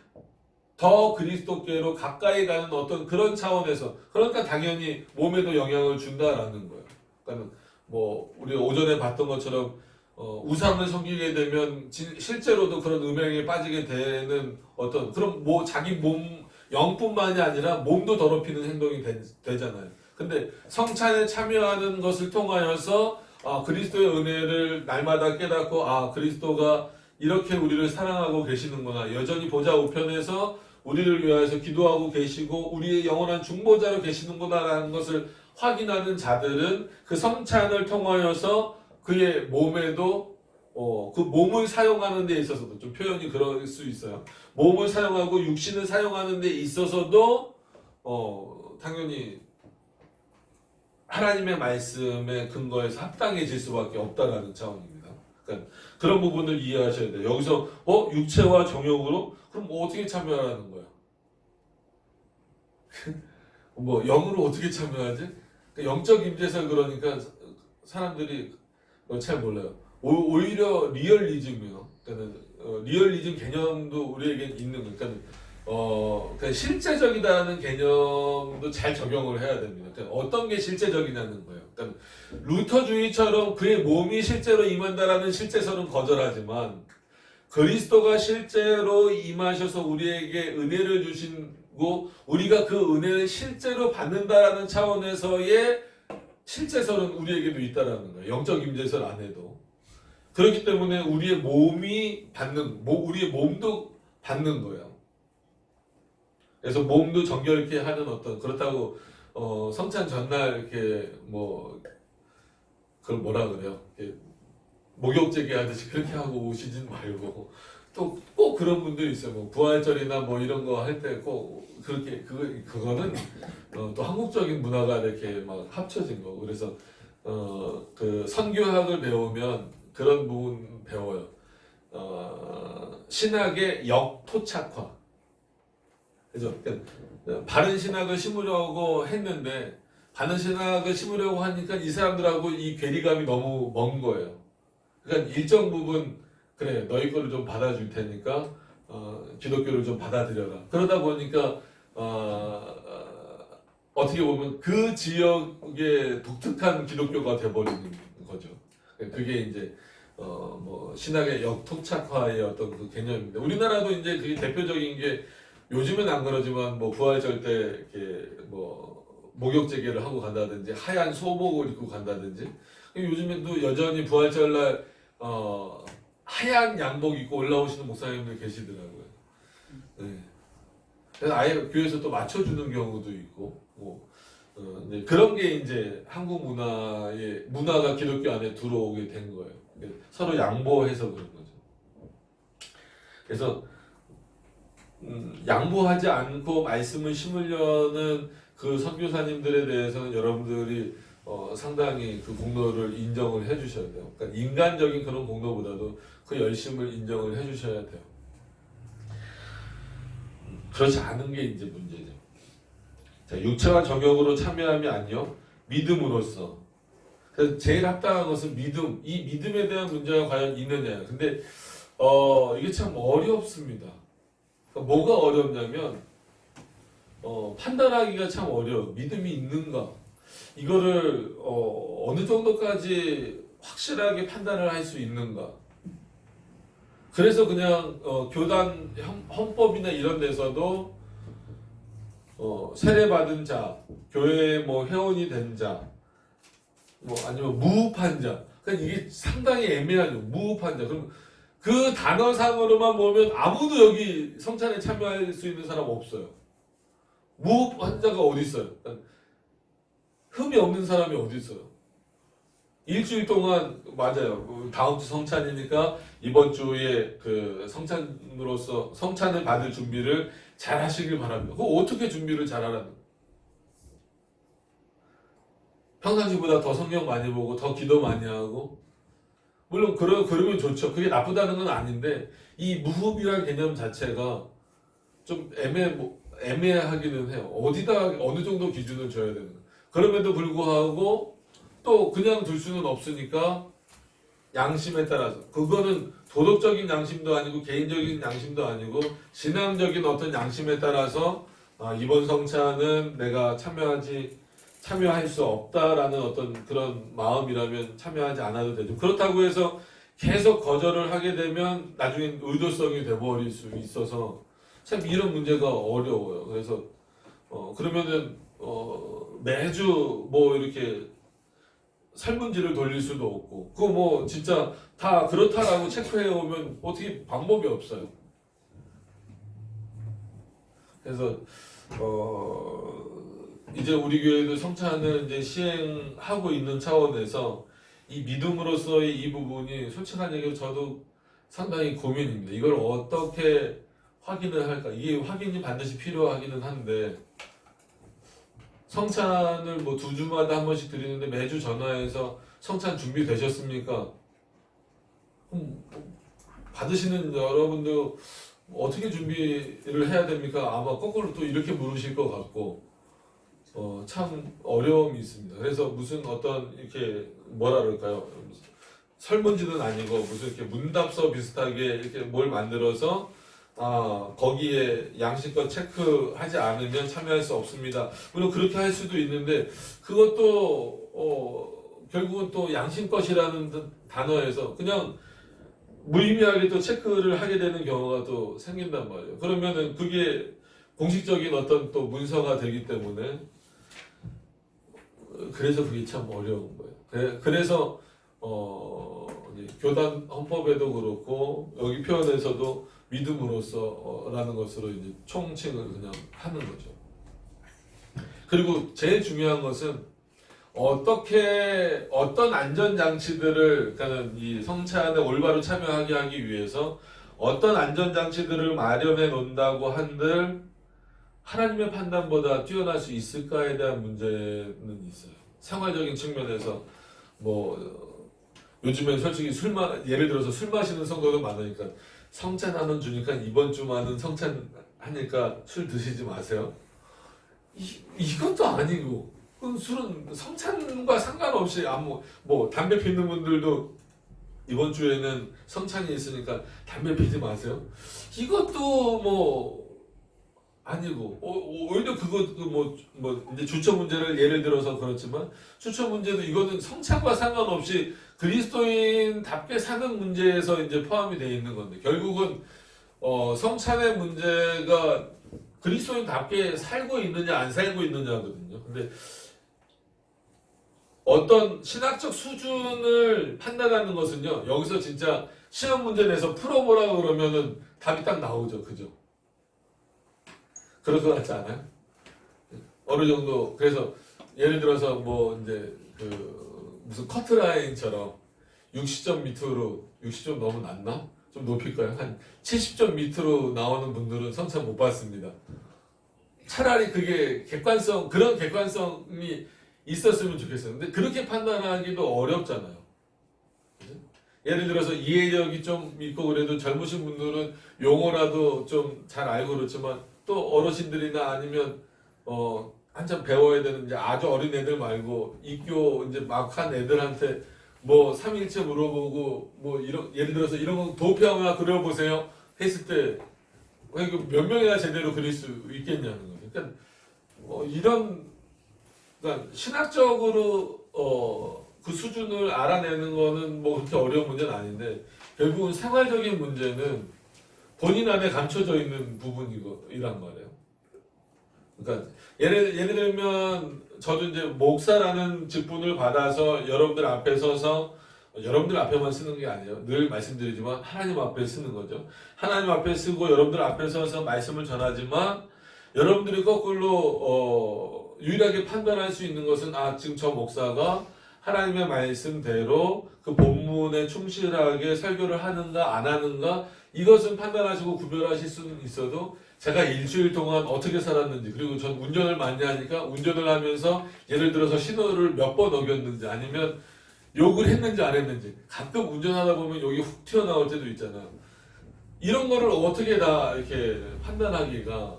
Speaker 1: 더 그리스도께로 가까이 가는 어떤 그런 차원에서 그러니까 당연히 몸에도 영향을 준다라는 거예요. 그러니까 뭐 우리 오전에 봤던 것처럼 우상을 섬기게 되면 실제로도 그런 음행에 빠지게 되는 어떤 그런 뭐 자기 몸 영뿐만이 아니라 몸도 더럽히는 행동이 되잖아요. 근데 성찬에 참여하는 것을 통하여서 그리스도의 은혜를 날마다 깨닫고 그리스도가 이렇게 우리를 사랑하고 계시는구나. 여전히 보좌 우편에서 우리를 위하여서 기도하고 계시고 우리의 영원한 중보자로 계시는구나라는 것을 확인하는 자들은 그 성찬을 통하여서 그의 몸에도 그 몸을 사용하는 데 있어서도 좀 표현이 그럴 수 있어요. 몸을 사용하고 육신을 사용하는 데 있어서도 당연히 하나님의 말씀에 근거해서 합당해질 수밖에 없다라는 차원입니다. 그러니까 그런 부분을 이해하셔야 돼요. 여기서 육체와 정욕으로 그럼 어떻게 참여하라는 거야? 영으로 어떻게 참여하지? 그러니까 영적 임재설 그러니까 사람들이 잘 몰라요. 오히려 리얼리즘이요. 그러니까 리얼리즘 개념도 우리에게 있는 거니까 그러니까 실제적이다는 개념도 잘 적용을 해야 됩니다. 그러니까 어떤 게 실제적이냐는 거예요. 그러니까 루터주의처럼 그의 몸이 실제로 임한다라는 실제설은 거절하지만 그리스도가 실제로 임하셔서 우리에게 은혜를 주시고 우리가 그 은혜를 실제로 받는다라는 차원에서의 실제설은 우리에게도 있다라는 거예요. 영적 임재설 안에도. 그렇기 때문에 우리의 몸이 우리의 몸도 받는 거예요. 그래서 몸도 정결케 하는 그렇다고 성찬 전날 이렇게 그걸 뭐라 그래요? 목욕제기 하듯이 그렇게 하고 오시진 말고 또 꼭 그런 분들이 있어요. 부활절이나 이런 거 할 때 꼭 그렇게 그거는 또 한국적인 문화가 이렇게 막 합쳐진 거고 그래서 그 선교학을 배우면 그런 부분 배워요. 신학의 역토착화. 그죠? 그러니까 바른 신학을 심으려고 했는데 바른 신학을 심으려고 하니까 이 사람들하고 이 괴리감이 너무 먼 거예요. 그러니까 일정 부분 그래 너희 거를 좀 받아줄 테니까 기독교를 좀 받아들여라. 그러다 보니까 어떻게 보면 그 지역의 독특한 기독교가 돼버리는 거죠. 그게 이제 신학의 역토착화의 어떤 그 개념입니다. 우리나라도 이제 그게 대표적인 게 요즘은 안 그러지만 부활절 때 이렇게 목욕제계를 하고 간다든지 하얀 소복을 입고 간다든지 요즘에도 여전히 부활절날 하얀 양복 입고 올라오시는 목사님들 계시더라고요. 네. 그래서 아예 교회에서 또 맞춰주는 경우도 있고 이제 그런 게 이제 한국 문화가 기독교 안에 들어오게 된 거예요. 서로 양보해서 그런 거죠. 그래서 양보하지 않고 말씀을 심으려는 그 선교사님들에 대해서는 여러분들이 상당히 그 공로를 인정을 해주셔야 돼요. 그러니까 인간적인 그런 공로보다도 그 열심을 인정을 해주셔야 돼요. 그렇지 않은 게 이제 문제죠. 자, 육체와 정욕으로 참여함이 아니요 믿음으로써. 그래서 제일 합당한 것은 믿음. 이 믿음에 대한 문제가 과연 있느냐. 근데 이게 참 어렵습니다. 그러니까 뭐가 어렵냐면 판단하기가 참 어려워. 믿음이 있는가? 이거를 어느 정도까지 확실하게 판단을 할 수 있는가? 그래서 그냥 교단 헌법이나 이런 데서도 세례받은 자, 교회 회원이 된 자, 아니면 무흡한 자. 그러니까 이게 상당히 애매하죠. 무흡한 자. 그럼 그 단어상으로만 보면 아무도 여기 성찬에 참여할 수 있는 사람 없어요. 무흡한 자가 어디 있어요? 흠이 없는 사람이 어디 있어요? 일주일 동안 맞아요. 다음 주 성찬이니까 이번 주에 그 성찬을 받을 준비를 잘 하시길 바랍니다. 그거 어떻게 준비를 잘 하라는? 평상시보다 더 성경 많이 보고 더 기도 많이 하고 물론 그러면 좋죠. 그게 나쁘다는 건 아닌데 이 무흡이라는 개념 자체가 좀 애매하기는 해요. 어느 정도 기준을 줘야 되는 거예요. 그럼에도 불구하고 또 그냥 둘 수는 없으니까 양심에 따라서 그거는 도덕적인 양심도 아니고 개인적인 양심도 아니고 신앙적인 어떤 양심에 따라서 이번 성찬은 내가 참여할 수 없다라는 어떤 그런 마음이라면 참여하지 않아도 되죠. 그렇다고 해서 계속 거절을 하게 되면 나중엔 의도성이 돼버릴 수 있어서 참 이런 문제가 어려워요. 그래서 그러면은 매주 뭐 이렇게 설문지를 돌릴 수도 없고 그거 뭐 진짜 다 그렇다라고 체크해 오면 어떻게 방법이 없어요. 그래서 이제 우리 교회도 성찬을 이제 시행하고 있는 차원에서 이 믿음으로서의 이 부분이 솔직한 얘기로 저도 상당히 고민입니다. 이걸 어떻게 확인을 할까? 이게 확인이 반드시 필요하기는 한데 성찬을 뭐 2주마다 한 번씩 드리는데 매주 전화해서 성찬 준비되셨습니까? 받으시는 여러분도 어떻게 준비를 해야 됩니까? 아마 거꾸로 또 이렇게 물으실 것 같고 참 어려움이 있습니다. 그래서 무슨 어떤 이렇게 뭐라 그럴까요? 설문지는 아니고 무슨 이렇게 문답서 비슷하게 이렇게 뭘 만들어서 거기에 양식껏 체크하지 않으면 참여할 수 없습니다. 물론 그렇게 할 수도 있는데 그것도 결국은 또 양심껏이라는 단어에서 그냥 무의미하게 또 체크를 하게 되는 경우가 또 생긴단 말이에요. 그러면은 그게 공식적인 어떤 또 문서가 되기 때문에 그래서 그게 참 어려운 거예요. 그래서 교단 헌법에도 그렇고 여기 표현에서도 믿음으로써라는 것으로 이제 총칭을 그냥 하는 거죠. 그리고 제일 중요한 것은 어떤 안전장치들을, 그러니까 이 성찬에 올바로 참여하게 하기 위해서 어떤 안전장치들을 마련해 놓는다고 한들 하나님의 판단보다 뛰어날 수 있을까에 대한 문제는 있어요. 생활적인 측면에서 요즘엔 솔직히 예를 들어서 술 마시는 성도도 많으니까 성찬하는 주니까 이번 주만은 성찬 하니까 술 드시지 마세요. 이것도 아니고 술은 성찬과 상관없이 담배 피는 분들도 이번 주에는 성찬이 있으니까 담배 피지 마세요. 이것도 아니고 오히려 이제 주처 문제를 예를 들어서 그렇지만 주처 문제도 이거는 성찬과 상관없이 그리스도인답게 사는 문제에서 이제 포함이 되어 있는 건데 결국은 성찬의 문제가 그리스도인답게 살고 있느냐 안 살고 있느냐거든요. 근데 어떤 신학적 수준을 판단하는 것은요, 여기서 진짜 시험 문제 내서 풀어보라 그러면은 답이 딱 나오죠, 그죠? 그럴 것 같지 않아요? 어느 정도 그래서 예를 들어서 이제 무슨 커트라인처럼 60점 밑으로 60점 너무 낮나? 좀 높일까요? 한 70점 밑으로 나오는 분들은 성찬 못 받습니다. 차라리 그게 그런 객관성이 있었으면 좋겠어요. 근데 그렇게 판단하기도 어렵잖아요. 그죠? 예를 들어서 이해력이 좀 있고 그래도 젊으신 분들은 용어라도 좀 잘 알고 그렇지만 또 어르신들이나 아니면 한참 배워야 되는 이제 아주 어린 애들 말고 입교 이제 막 한 애들한테 삼일체 물어보고 예를 들어서 이런 거 도표 하나 그려보세요 했을 때 몇 명이나 제대로 그릴 수 있겠냐는 거예요. 그러니까 그러니까 신학적으로 그 수준을 알아내는 거는 그렇게 어려운 문제는 아닌데 결국은 생활적인 문제는 본인 안에 감춰져 있는 부분이란 말이에요. 그러니까 예를 들면 저도 이제 목사라는 직분을 받아서 여러분들 앞에 서서 여러분들 앞에만 쓰는 게 아니에요. 늘 말씀드리지만 하나님 앞에 쓰는 거죠. 하나님 앞에 쓰고 여러분들 앞에 서서 말씀을 전하지만 여러분들이 거꾸로 유일하게 판단할 수 있는 것은 지금 저 목사가 하나님의 말씀대로 그 본문에 충실하게 설교를 하는가 안 하는가 이것은 판단하시고 구별하실 수는 있어도 제가 일주일 동안 어떻게 살았는지 그리고 전 운전을 많이 하니까 운전을 하면서 예를 들어서 신호를 몇 번 어겼는지 아니면 욕을 했는지 안 했는지 가끔 운전하다 보면 여기 훅 튀어나올 때도 있잖아요. 이런 거를 어떻게 다 이렇게 판단하기가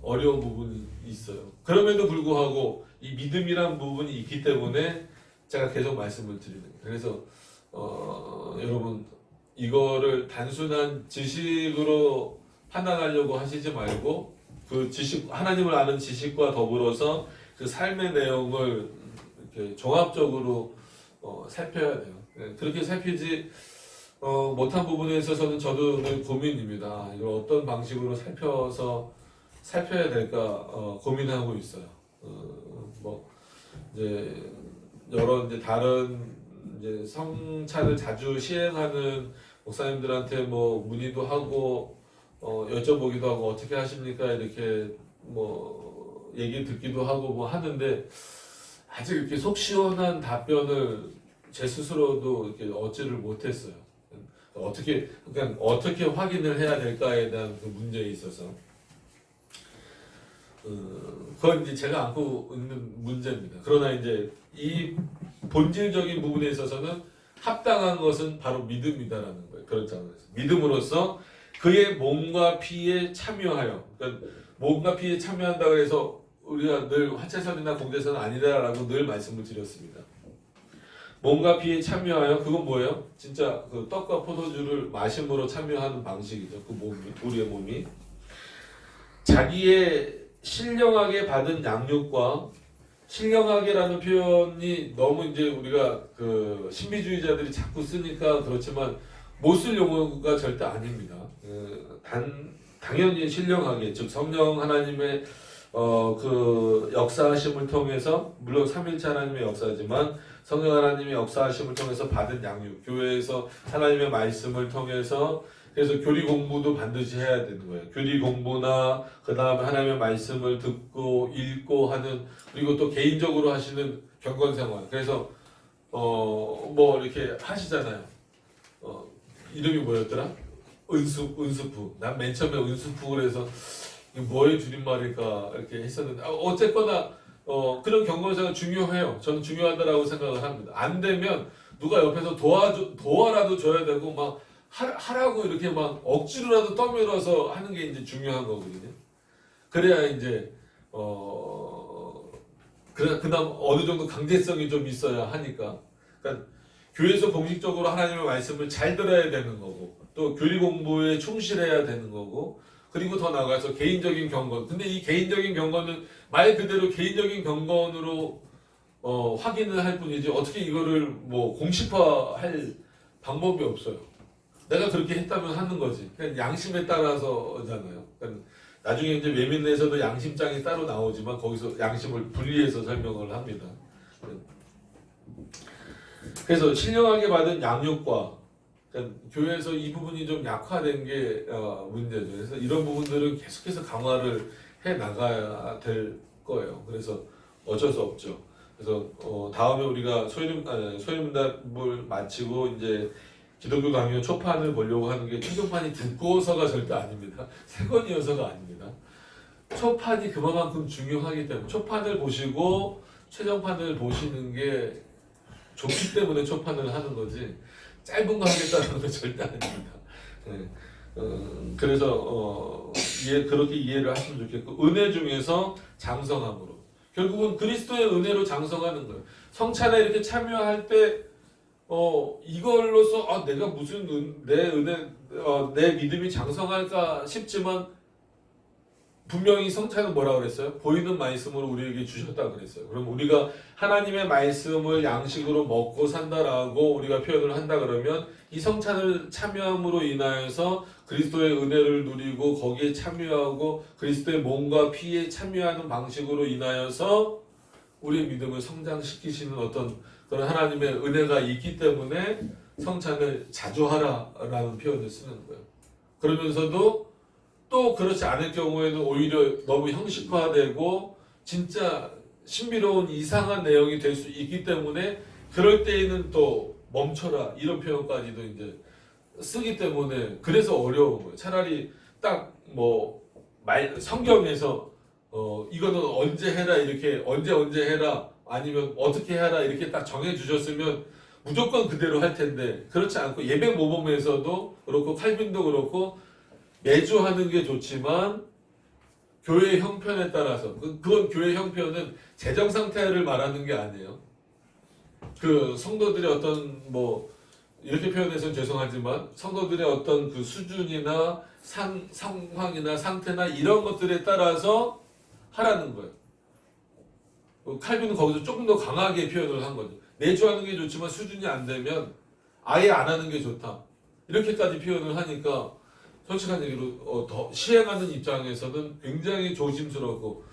Speaker 1: 어려운 부분이 있어요. 그럼에도 불구하고 이 믿음이란 부분이 있기 때문에 제가 계속 말씀을 드리는 거예요. 그래서 여러분 이거를 단순한 지식으로 판단하려고 하시지 말고 그 지식 하나님을 아는 지식과 더불어서 그 삶의 내용을 이렇게 종합적으로 살펴야 돼요. 그렇게 살피지 못한 부분에 있어서는 저도 늘 고민입니다. 이걸 어떤 방식으로 살펴야 될까 고민하고 있어요. 뭐 이제 여러 이제 다른 이제 성찬을 자주 시행하는 목사님들한테 뭐 문의도 하고 여쭤보기도 하고 어떻게 하십니까 이렇게 뭐 얘기 듣기도 하고 뭐 하는데 아직 이렇게 속 시원한 답변을 제 스스로도 이렇게 얻지를 못했어요. 그러니까 어떻게 확인을 해야 될까에 대한 그 문제에 있어서 그건 이제 제가 안고 있는 문제입니다. 그러나 이제 이 본질적인 부분에 있어서는 합당한 것은 바로 믿음이다라는 거예요. 그렇잖아요. 믿음으로써 그의 몸과 피에 참여하여, 그러니까 몸과 피에 참여한다고 해서 우리가 늘 화채선이나 공제선은 아니다라고 늘 말씀을 드렸습니다. 몸과 피에 참여하여 그건 뭐예요? 진짜 그 떡과 포도주를 마심으로 참여하는 방식이죠. 그 몸이, 우리의 몸이 자기의 신령하게 받은 양육과 신령하게라는 표현이 너무 이제 우리가 그 신비주의자들이 자꾸 쓰니까 그렇지만 못 쓸 용어가 절대 아닙니다. 당연히 신령하게 즉 성령 하나님의 그 역사하심을 통해서 물론 삼일체 하나님의 역사지만 성령 하나님의 역사하심을 통해서 받은 양육, 교회에서 하나님의 말씀을 통해서 그래서 교리 공부도 반드시 해야 되는 거예요. 교리 공부나 그 다음에 하나님의 말씀을 듣고 읽고 하는 그리고 또 개인적으로 하시는 경건 생활. 그래서 뭐 이렇게 하시잖아요. 이름이 뭐였더라? 은수프. 난 맨 처음에 은수프 그래서 뭐의 줄임말일까 이렇게 했었는데 어쨌거나 그런 경건사가 중요해요. 저는 중요하다라고 생각을 합니다. 안 되면 누가 옆에서 도와라도 줘야 되고 막 하라고 이렇게 막 억지로라도 떠밀어서 하는 게 이제 중요한 거거든요. 그래야 이제 그다음 어느 정도 강제성이 좀 있어야 하니까. 그러니까 교회에서 공식적으로 하나님의 말씀을 잘 들어야 되는 거고 또 교리 공부에 충실해야 되는 거고 그리고 더 나아가서 개인적인 경건. 근데 이 개인적인 경건은 말 그대로 개인적인 경건으로 확인을 할 뿐이지 어떻게 이거를 뭐 공식화할 방법이 없어요. 내가 그렇게 했다면 하는 거지. 그냥 양심에 따라서잖아요. 그러니까 나중에 이제 외민에서도 양심장이 따로 나오지만 거기서 양심을 분리해서 설명을 합니다. 그래서 신령하게 받은 양육과 그러니까 교회에서 이 부분이 좀 약화된 게 문제죠. 그래서 이런 부분들은 계속해서 강화를 해 나가야 될 거예요. 그래서 어쩔 수 없죠. 그래서 다음에 우리가 소위문답을 마치고 이제 기독교 강요 초판을 보려고 하는 게 최종판이 두꺼워서가 절대 아닙니다. 세 권이어서가 아닙니다. 초판이 그만큼 중요하기 때문에 초판을 보시고 최종판을 보시는 게 좋기 때문에 초판을 하는 거지 짧은 거 하겠다는 건 절대 아닙니다. 네. 그래서 그렇게 이해를 하시면 좋겠고 은혜 중에서 장성함으로 결국은 그리스도의 은혜로 장성하는 거예요. 성찬에 이렇게 참여할 때 이걸로써 내가 무슨 내 은혜 내 믿음이 장성할까 싶지만 분명히 성찬은 뭐라 그랬어요? 보이는 말씀으로 우리에게 주셨다 그랬어요. 그럼 우리가 하나님의 말씀을 양식으로 먹고 산다라고 우리가 표현을 한다 그러면 이 성찬을 참여함으로 인하여서 그리스도의 은혜를 누리고 거기에 참여하고 그리스도의 몸과 피에 참여하는 방식으로 인하여서 우리의 믿음을 성장시키시는 어떤 그런 하나님의 은혜가 있기 때문에 성찬을 자주 하라라는 표현을 쓰는 거예요. 그러면서도 또 그렇지 않을 경우에는 오히려 너무 형식화되고 진짜 신비로운 이상한 내용이 될 수 있기 때문에 그럴 때에는 또 멈춰라 이런 표현까지도 이제 쓰기 때문에 그래서 어려운 거예요. 차라리 딱 뭐 성경에서 이거는 언제 해라 이렇게 언제 해라 아니면 어떻게 해라 이렇게 딱 정해 주셨으면 무조건 그대로 할 텐데 그렇지 않고 예배 모범에서도 그렇고 칼빈도 그렇고 매주 하는 게 좋지만 교회 형편에 따라서 그건 교회 형편은 재정 상태를 말하는 게 아니에요. 그 성도들의 어떤 뭐 이렇게 표현해서는 죄송하지만 성도들의 어떤 그 수준이나 상황이나 상태나 이런 것들에 따라서 하라는 거예요. 칼빈은 거기서 조금 더 강하게 표현을 한 거죠. 매주 하는 게 좋지만 수준이 안 되면 아예 안 하는 게 좋다. 이렇게까지 표현을 하니까 솔직한 얘기로 더 시행하는 입장에서는 굉장히 조심스럽고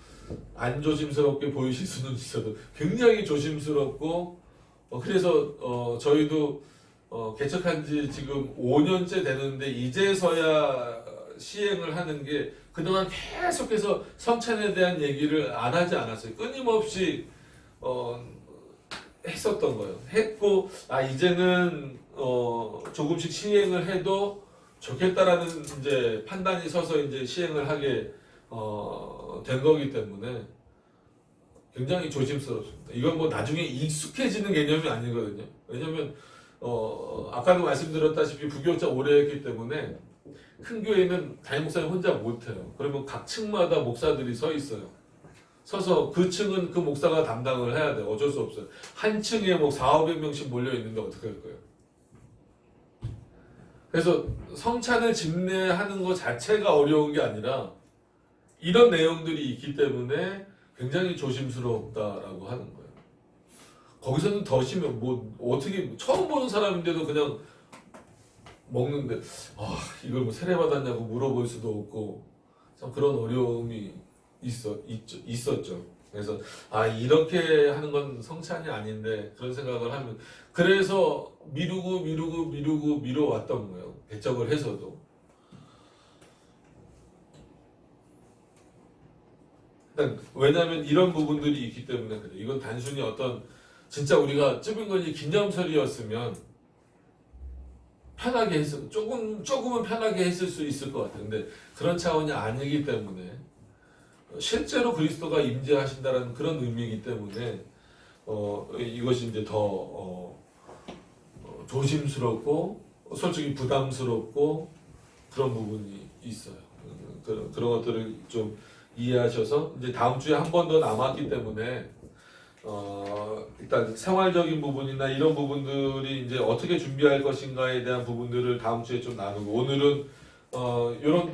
Speaker 1: 안 조심스럽게 보이실 수는 있어도 굉장히 조심스럽고 그래서 저희도 개척한 지 지금 5년째 되는데 이제서야 시행을 하는 게 그동안 계속해서 성찬에 대한 얘기를 안 하지 않았어요. 끊임없이 했었던 거예요. 했고 이제는 조금씩 시행을 해도 좋겠다라는 이제 판단이 서서 이제 시행을 하게 된 거기 때문에 굉장히 조심스럽습니다. 이건 뭐 나중에 익숙해지는 개념이 아니거든요. 왜냐면 아까도 말씀드렸다시피 부교육자 오래 했기 때문에 큰 교회는 담임 목사님 혼자 못해요. 그러면 각 층마다 목사들이 서 있어요. 서서 그 층은 그 목사가 담당을 해야 돼요. 어쩔 수 없어요. 한 층에 뭐 400~500명씩 몰려 있는데 어떻게 할 거예요? 그래서 성찬을 집례하는 것 자체가 어려운 게 아니라 이런 내용들이 있기 때문에 굉장히 조심스럽다라고 하는 거예요. 거기서는 더 심해. 뭐 어떻게 처음 보는 사람인데도 그냥 먹는데 이걸 뭐 세례 받았냐고 물어볼 수도 없고 참 그런 어려움이 있었죠. 그래서 이렇게 하는 건 성찬이 아닌데 그런 생각을 하면 그래서 미루왔던 거예요. 개척을 해서도. 왜냐하면 이런 부분들이 있기 때문에 그래. 이건 단순히 어떤 진짜 우리가 쯔빙걸리 기념설이었으면 편하게 조금은 편하게 했을 수 있을 것 같아요. 근데 그런 차원이 아니기 때문에 실제로 그리스도가 임재하신다는 그런 의미이기 때문에 이것이 이제 더 조심스럽고 솔직히 부담스럽고 그런 부분이 있어요. 그런 것들을 좀 이해하셔서 이제 다음 주에 한 번 더 남았기 때문에 일단 생활적인 부분이나 이런 부분들이 이제 어떻게 준비할 것인가에 대한 부분들을 다음 주에 좀 나누고 오늘은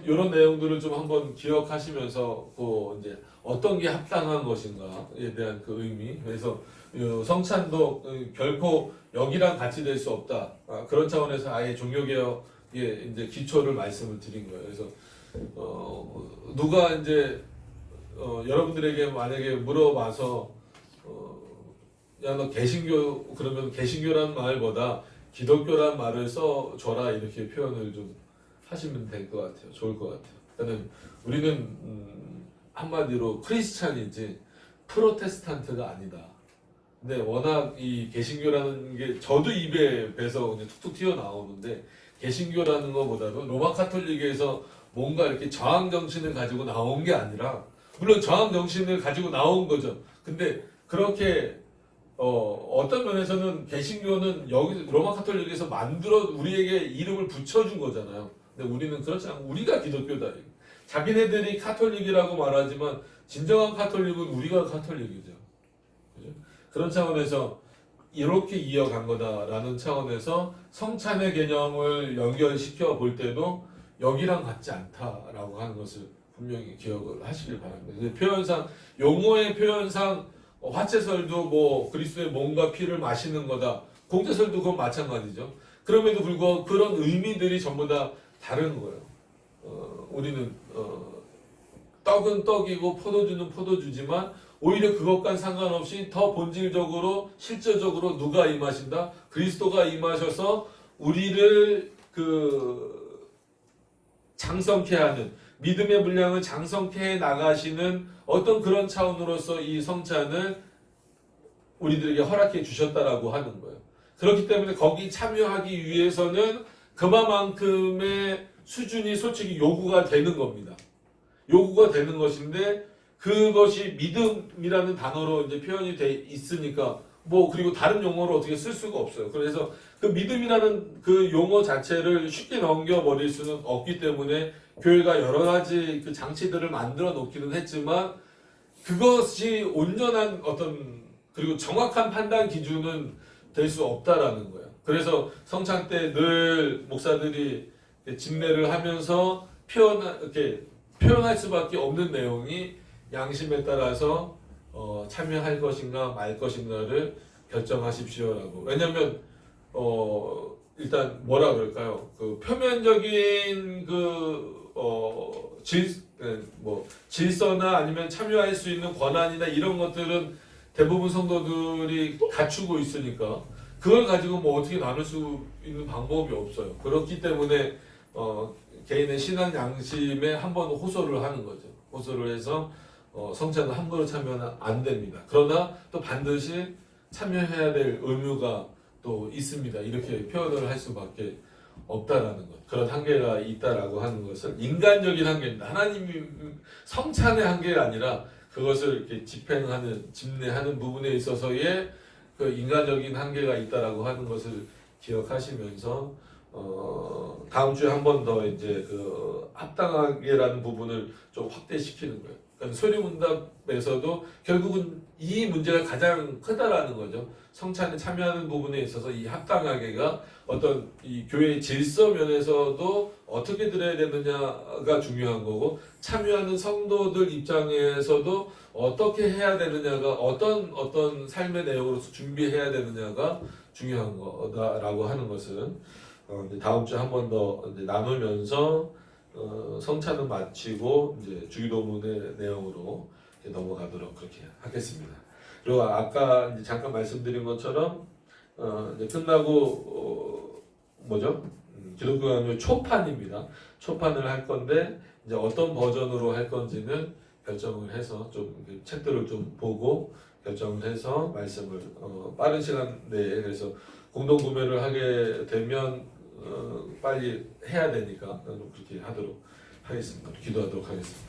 Speaker 1: 요런 내용들을 좀 한번 기억하시면서 이제 어떤 게 합당한 것인가에 대한 그 의미. 그래서 성찬도 결코 여기랑 같이 될 수 없다. 그런 차원에서 아예 종교개혁의 이제 기초를 말씀을 드린 거예요. 그래서 누가 이제 여러분들에게 만약에 물어봐서 야 너 개신교 그러면 개신교란 말보다 기독교란 말을 써줘라 이렇게 표현을 좀 하시면 될 것 같아요. 좋을 것 같아요. 일단은 우리는 한마디로 크리스찬이지 프로테스탄트가 아니다. 근데 워낙 이 개신교라는 게 저도 입에 배서 이제 툭툭 튀어나오는데 개신교라는 것보다도 로마 카톨릭에서 뭔가 이렇게 저항 정신을 가지고 나온 게 아니라 물론 저항 정신을 가지고 나온 거죠. 근데 그렇게 어떤 면에서는 개신교는 여기 로마 카톨릭에서 만들어 우리에게 이름을 붙여준 거잖아요. 근데 우리는 그렇지 않고 우리가 기독교다. 자기네들이 카톨릭이라고 말하지만 진정한 카톨릭은 우리가 카톨릭이죠. 그죠? 그런 차원에서 이렇게 이어간 거다라는 차원에서 성찬의 개념을 연결시켜 볼 때도 여기랑 같지 않다라고 하는 것을 분명히 기억을 하시길 바랍니다. 표현상 용어의 표현상 화채설도 뭐 그리스도의 몸과 피를 마시는 거다. 공제설도 그건 마찬가지죠. 그럼에도 불구하고 그런 의미들이 전부 다 다른 거예요. 우리는 떡은 떡이고 포도주는 포도주지만 오히려 그것과 상관없이 더 본질적으로 실제적으로 누가 임하신다? 그리스도가 임하셔서 우리를 장성케 하는 믿음의 분량을 장성케 해 나가시는 어떤 그런 차원으로서 이 성찬을 우리들에게 허락해 주셨다라고 하는 거예요. 그렇기 때문에 거기 참여하기 위해서는 그만큼의 수준이 솔직히 요구가 되는 겁니다. 요구가 되는 것인데 그것이 믿음이라는 단어로 이제 표현이 돼 있으니까 그리고 다른 용어로 어떻게 쓸 수가 없어요. 그래서 그 믿음이라는 그 용어 자체를 쉽게 넘겨버릴 수는 없기 때문에 교회가 여러 가지 그 장치들을 만들어 놓기는 했지만 그것이 온전한 그리고 정확한 판단 기준은 될 수 없다라는 거예요. 그래서 성찬 때 늘 목사들이 집례를 하면서 이렇게 표현할 수밖에 없는 내용이 양심에 따라서 참여할 것인가 말 것인가를 결정하십시오라고. 왜냐하면 일단 뭐라 그럴까요? 그 표면적인 뭐 질서나 아니면 참여할 수 있는 권한이나 이런 것들은 대부분 성도들이 갖추고 있으니까 그걸 가지고 뭐 어떻게 나눌 수 있는 방법이 없어요. 그렇기 때문에 개인의 신앙 양심에 한번 호소를 하는 거죠. 호소를 해서 성찬은 함부로 참여는 안 됩니다. 그러나 또 반드시 참여해야 될 의무가 또 있습니다. 이렇게 표현을 할 수밖에 없다라는 것. 그런 한계가 있다라고 하는 것을 인간적인 한계입니다. 하나님이 성찬의 한계가 아니라 그것을 이렇게 집행하는, 집례하는 부분에 있어서의 그 인간적인 한계가 있다라고 하는 것을 기억하시면서 다음 주에 한 번 더 이제 그 합당하게라는 부분을 좀 확대시키는 거예요. 그러니까 소리문답에서도 결국은 이 문제가 가장 크다라는 거죠. 성찬에 참여하는 부분에 있어서 이 합당하게가 어떤 이 교회의 질서 면에서도 어떻게 드려야 되느냐가 중요한 거고, 참여하는 성도들 입장에서도 어떻게 해야 되느냐가 어떤 삶의 내용으로서 준비해야 되느냐가 중요한 거다라고 하는 것은 이제 다음 주에 한 번 더 나누면서 성찬은 마치고 이제 주기도문의 내용으로 넘어가도록 그렇게 하겠습니다. 그리고 아까 이제 잠깐 말씀드린 것처럼 이제 끝나고 뭐죠? 기독교 강요 초판입니다. 초판을 할 건데 이제 어떤 버전으로 할 건지는 결정을 해서 좀 책들을 좀 보고 결정을 해서 말씀을 빠른 시간 내에 그래서 공동 구매를 하게 되면 빨리 해야 되니까 그렇게 하도록 하겠습니다. 기도하도록 하겠습니다.